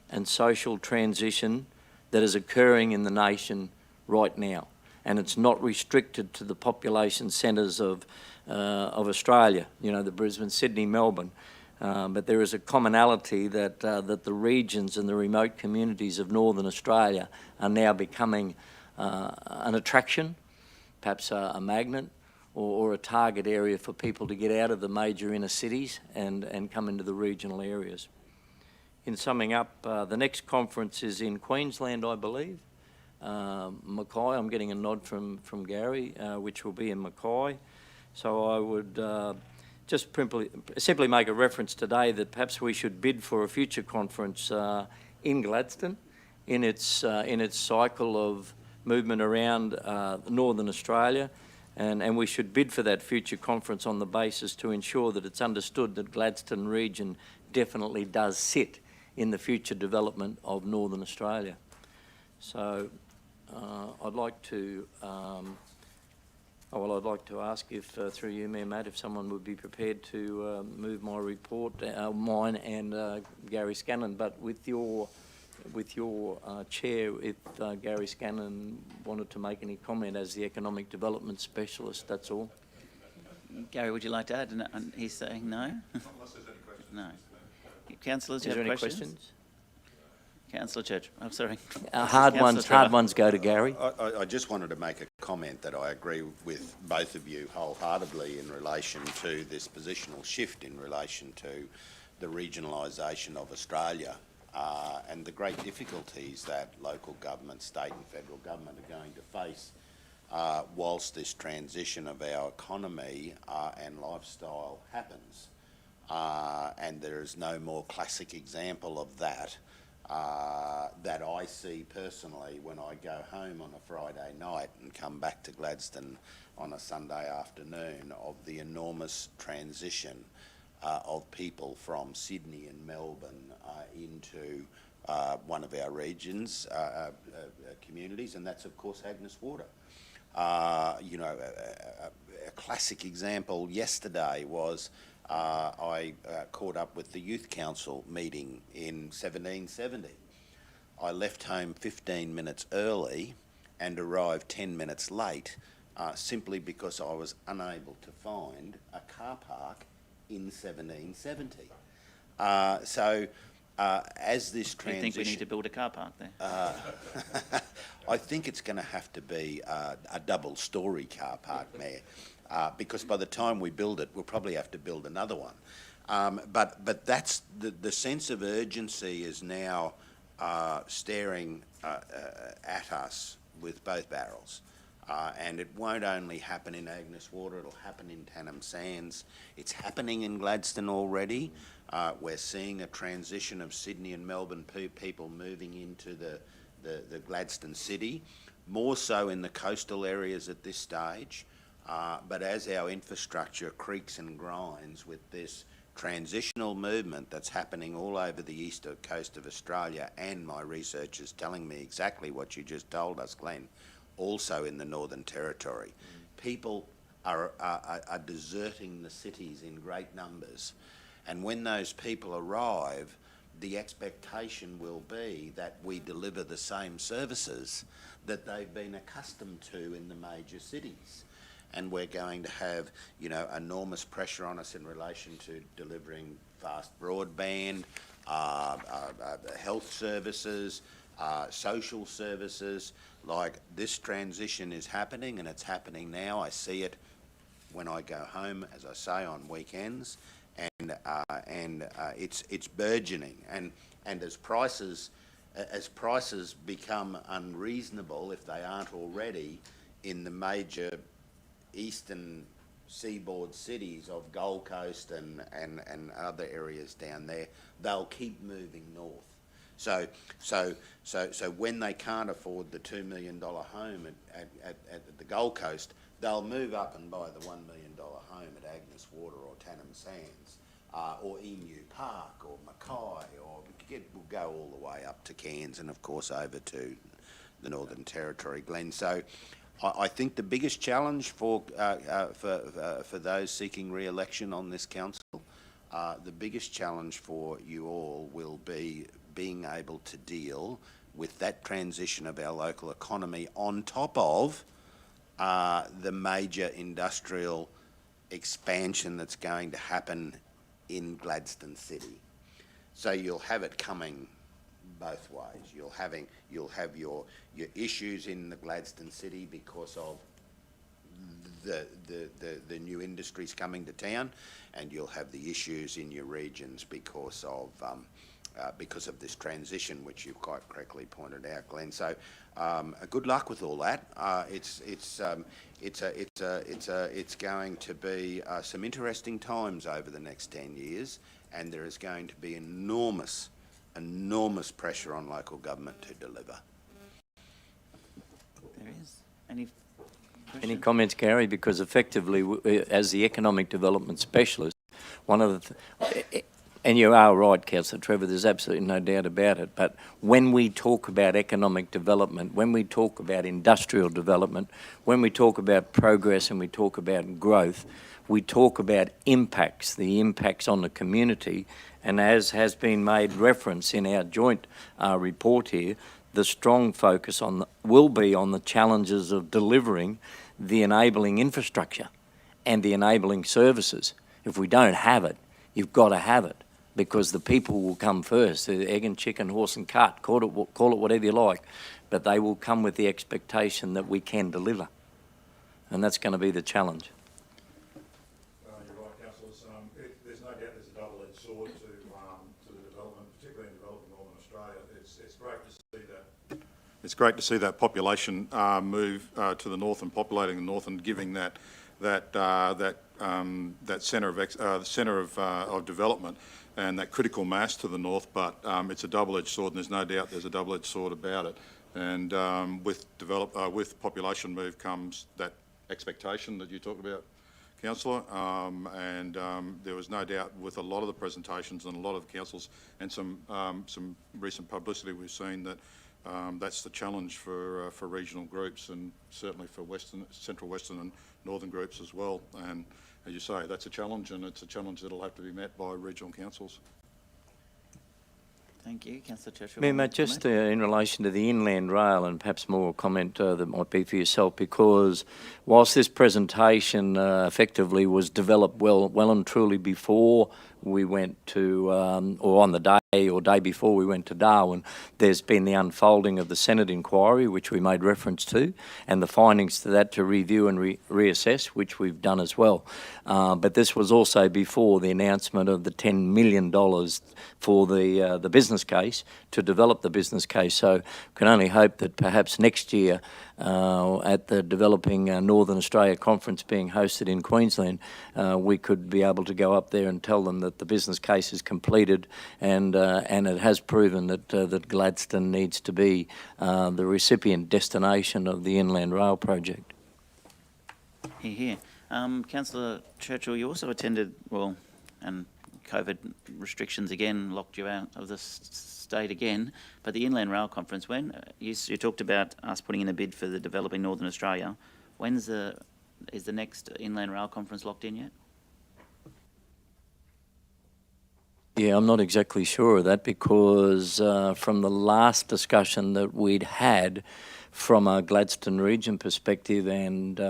and social transition that is occurring in the nation right now, and it's not restricted to the population centres of Australia, you know, the Brisbane, Sydney, Melbourne, but there is a commonality that the regions and the remote communities of Northern Australia are now becoming an attraction, perhaps a magnet, or a target area for people to get out of the major inner cities and come into the regional areas. In summing up, the next conference is in Queensland, I believe. Mackay, I'm getting a nod from Gary, which will be in Mackay. So I would just simply make a reference today that perhaps we should bid for a future conference in Gladstone in its cycle of movement around Northern Australia. And we should bid for that future conference on the basis to ensure that it's understood that Gladstone region definitely does sit in the future development of Northern Australia. So I'd like to ask if, through you, Mayor Matt, if someone would be prepared to move my report, mine and Gary Scanlon, but with your chair, if Gary Scanlon wanted to make any comment as the economic development specialist, that's all. Gary, would you like to add? And he's saying no? Unless there's any questions. No. Councillors, do you Is there have any questions? Councillor Church. I'm sorry. Hard ones go to Gary. I just wanted to make a comment that I agree with both of you wholeheartedly in relation to this positional shift in relation to the regionalisation of Australia and the great difficulties that local government, state and federal government are going to face whilst this transition of our economy and lifestyle happens. And there is no more classic example of that that I see personally when I go home on a Friday night and come back to Gladstone on a Sunday afternoon, of the enormous transition of people from Sydney and Melbourne into one of our regions, communities, and that's of course Agnes Water. You know, a classic example yesterday was I caught up with the Youth Council meeting in 1770. I left home 15 minutes early and arrived 10 minutes late simply because I was unable to find a car park in 1770. As this transition... Do you think we need to build a car park there? I think it's going to have to be a double-storey car park, Mayor. Because by the time we build it, we'll probably have to build another one. But that's the sense of urgency is now staring at us with both barrels. And it won't only happen in Agnes Water, it'll happen in Tannum Sands. It's happening in Gladstone already. We're seeing a transition of Sydney and Melbourne people moving into the Gladstone city, more so in the coastal areas at this stage. But as our infrastructure creaks and grinds with this transitional movement that's happening all over the eastern coast of Australia, and my research is telling me exactly what you just told us, Glenn, also in the Northern Territory. People are deserting the cities in great numbers. And when those people arrive, the expectation will be that we deliver the same services that they've been accustomed to in the major cities. And we're going to have, you know, enormous pressure on us in relation to delivering fast broadband, health services, social services. Like, this transition is happening, and it's happening now. I see it when I go home, as I say, on weekends, and it's burgeoning. And as prices become unreasonable, if they aren't already, in the major eastern seaboard cities of Gold Coast and other areas down there, they'll keep moving north. So when they can't afford the $2 million home at the Gold Coast, they'll move up and buy the $1 million home at Agnes Water or Tannum Sands, or Emu Park or Mackay, or we'll go all the way up to Cairns and of course over to the Northern Territory, Glenn. So I think the biggest challenge for those seeking re-election on this council, the biggest challenge for you all will be being able to deal with that transition of our local economy on top of the major industrial expansion that's going to happen in Gladstone City. So you'll have it coming both ways. You'll have your issues in the Gladstone City because of the new industries coming to town, and you'll have the issues in your regions because of this transition, which you quite correctly pointed out, Glenn. So, good luck with all that. It's going to be some interesting times over the next 10 years, and there is going to be enormous pressure on local government to deliver. There is. Any Any comments, Gary? Because effectively, as the economic development specialist, one of the, and you are right, Councillor Trevor, there's absolutely no doubt about it, but when we talk about economic development, when we talk about industrial development, when we talk about progress and we talk about growth, we talk about impacts, the impacts on the community, and as has been made reference in our joint report here, the strong focus will be on the challenges of delivering the enabling infrastructure and the enabling services. If we don't have it, you've got to have it, because the people will come first. The egg and chicken, horse and cart, call it whatever you like, but they will come with the expectation that we can deliver. And that's going to be the challenge. You're right, councillors. There's no doubt there's a double-edged sword to the development, particularly in developing Northern Australia. It's great to see that. It's great to see that population move to the north and populating the north and giving that centre of development and that critical mass to the north. But it's a double-edged sword, and there's no doubt there's a double-edged sword about it. And with population move comes that expectation that you talked about, Councillor, and there was no doubt with a lot of the presentations and a lot of councils and some recent publicity we've seen that that's the challenge for regional groups, and certainly for Central Western and Northern groups as well. And as you say, that's a challenge, and it's a challenge that'll have to be met by regional councils. Thank you. Councillor Churchill. Mate, just in relation to the inland rail, and perhaps more comment that might be for yourself, because whilst this presentation effectively was developed well and truly before we went to, or on the day or day before we went to Darwin, there's been the unfolding of the Senate inquiry, which we made reference to, and the findings to that to review and reassess, which we've done as well. But this was also before the announcement of the $10 million for the business case, to develop the business case. So can only hope that perhaps next year at the Developing Northern Australia Conference being hosted in Queensland, we could be able to go up there and tell them that the business case is completed, and it has proven that Gladstone needs to be the recipient destination of the Inland Rail project. Here. Councillor Churchill, you also attended, and COVID restrictions again locked you out of the state again, but the Inland Rail Conference, when you talked about us putting in a bid for the Developing Northern Australia, is the next Inland Rail Conference locked in yet? Yeah, I'm not exactly sure of that, because from the last discussion that we'd had from a Gladstone region perspective, and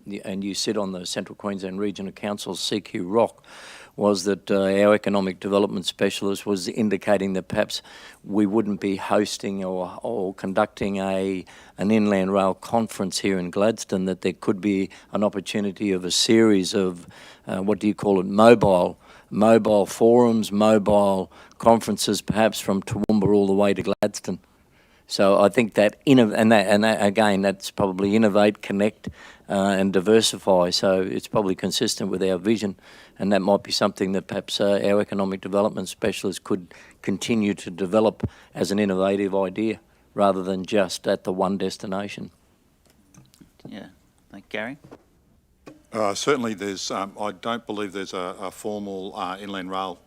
you sit on the Central Queensland Regional Council, CQ Rock, was that our economic development specialist was indicating that perhaps we wouldn't be hosting or conducting an inland rail conference here in Gladstone, that there could be an opportunity of a series of, mobile forums, mobile conferences, perhaps from Toowoomba all the way to Gladstone. So I think that, again, that's probably innovate, connect, and diversify. So it's probably consistent with our vision, and that might be something that perhaps our economic development specialists could continue to develop as an innovative idea, rather than just at the one destination. Yeah. Thank you, Gary. Certainly there's, I don't believe there's a formal inland rail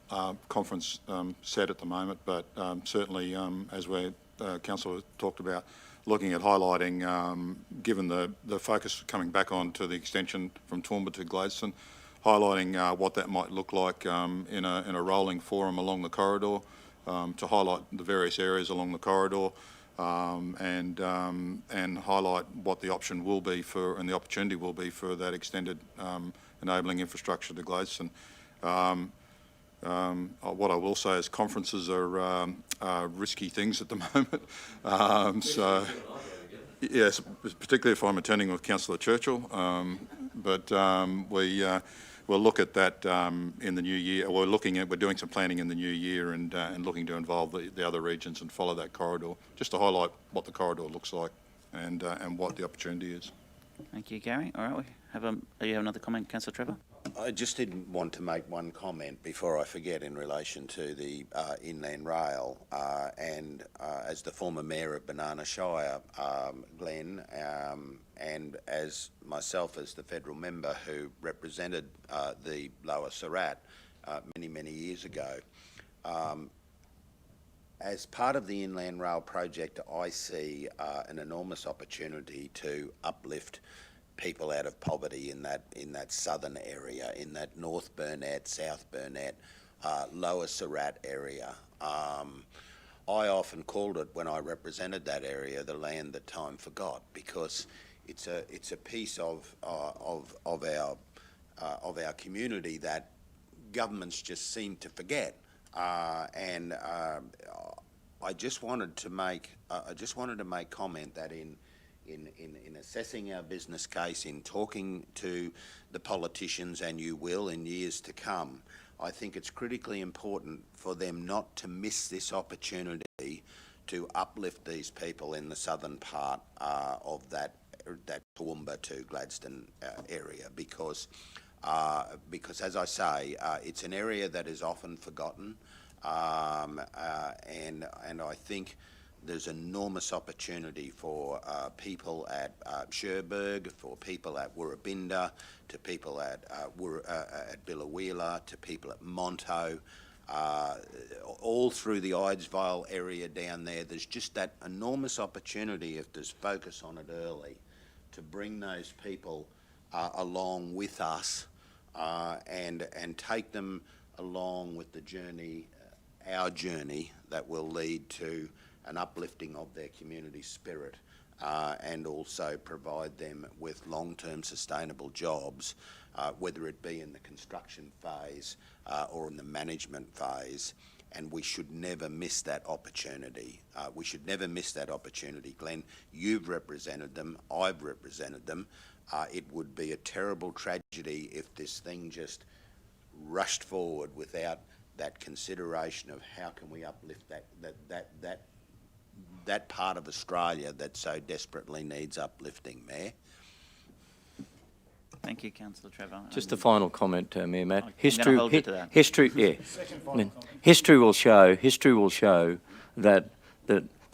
conference set at the moment, but certainly as we're Councillor talked about, looking at highlighting, given the focus coming back on to the extension from Toowoomba to Gladstone, highlighting what that might look like in a rolling forum along the corridor, to highlight the various areas along the corridor, and highlight what the option will be for, and the opportunity will be for that extended enabling infrastructure to Gladstone. What I will say is conferences are risky things at the moment. So, yes, particularly if I'm attending with Councillor Churchill. But we'll look at that in the new year. We're doing some planning in the new year and looking to involve the other regions and follow that corridor, just to highlight what the corridor looks like and what the opportunity is. Thank you, Gary. All right, you have another comment, Councillor Trevor? I just didn't want to make one comment before I forget in relation to the inland rail, and as the former mayor of Banana Shire, Glenn, and as myself as the federal member who represented the Lower Surat many years ago, as part of the inland rail project, I see an enormous opportunity to uplift people out of poverty in that southern area, in that North Burnett, South Burnett, Lower Surat area. I often called it, when I represented that area, the land that time forgot, because it's a piece of our community that governments just seem to forget. And I just wanted to make comment that in assessing our business case, in talking to the politicians, and you will in years to come, I think it's critically important for them not to miss this opportunity to uplift these people in the southern part of that Toowoomba to Gladstone area, because as I say, it's an area that is often forgotten, and I think there's enormous opportunity for people at Cherbourg, for people at Woorabinda, to people at Biloela, to people at Monto, all through the Idesville area down there. There's just that enormous opportunity, if there's focus on it early, to bring those people along with us and take them along with the journey, our journey, that will lead to an uplifting of their community spirit, and also provide them with long-term sustainable jobs, whether it be in the construction phase or in the management phase. And we should never miss that opportunity. We should never miss that opportunity. Glenn, you've represented them, I've represented them. It would be a terrible tragedy if this thing just rushed forward without that consideration of how can we uplift that part of Australia that so desperately needs uplifting, Mayor. Thank you, Councillor Trevor. Just a final comment, Mayor Matt. History will show that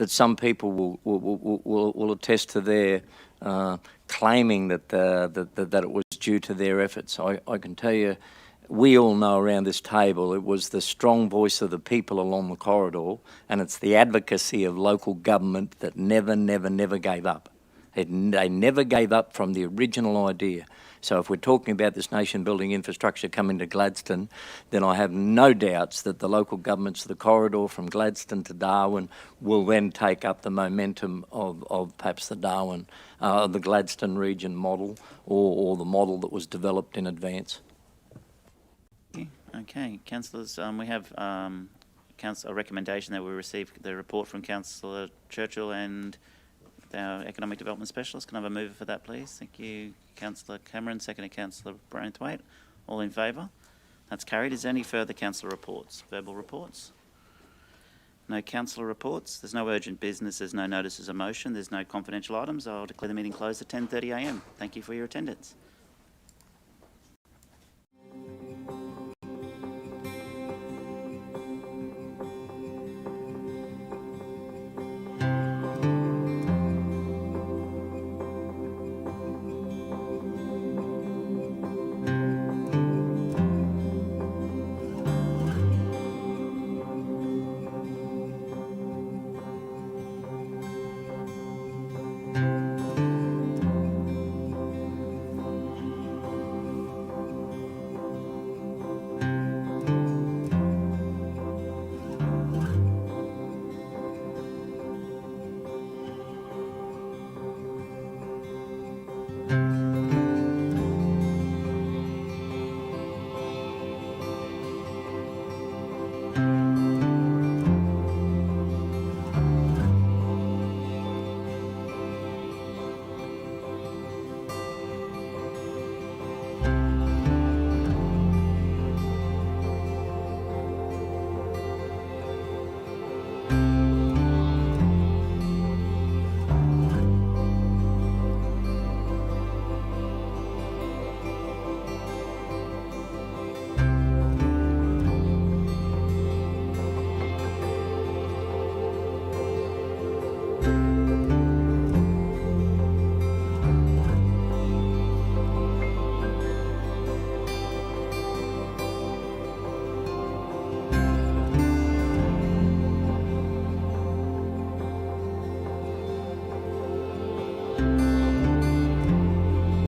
some people will attest to their claiming that it was due to their efforts. I can tell you, we all know around this table it was the strong voice of the people along the corridor, and it's the advocacy of local government that never gave up. They never gave up from the original idea. So if we're talking about this nation-building infrastructure coming to Gladstone, then I have no doubts that the local governments of the corridor from Gladstone to Darwin will then take up the momentum of perhaps the Gladstone region model, or the model that was developed in advance. Okay, councillors, we have a recommendation that we receive the report from Councillor Churchill and our Economic Development Specialist. Can I have a mover for that, please? Thank you, Councillor Cameron, seconded Councillor Braithwaite. All in favour? That's carried. Is there any further councillor reports? Verbal reports? No councillor reports. There's no urgent business. There's no notices of motion. There's no confidential items. I'll declare the meeting closed at 10:30 a.m. Thank you for your attendance.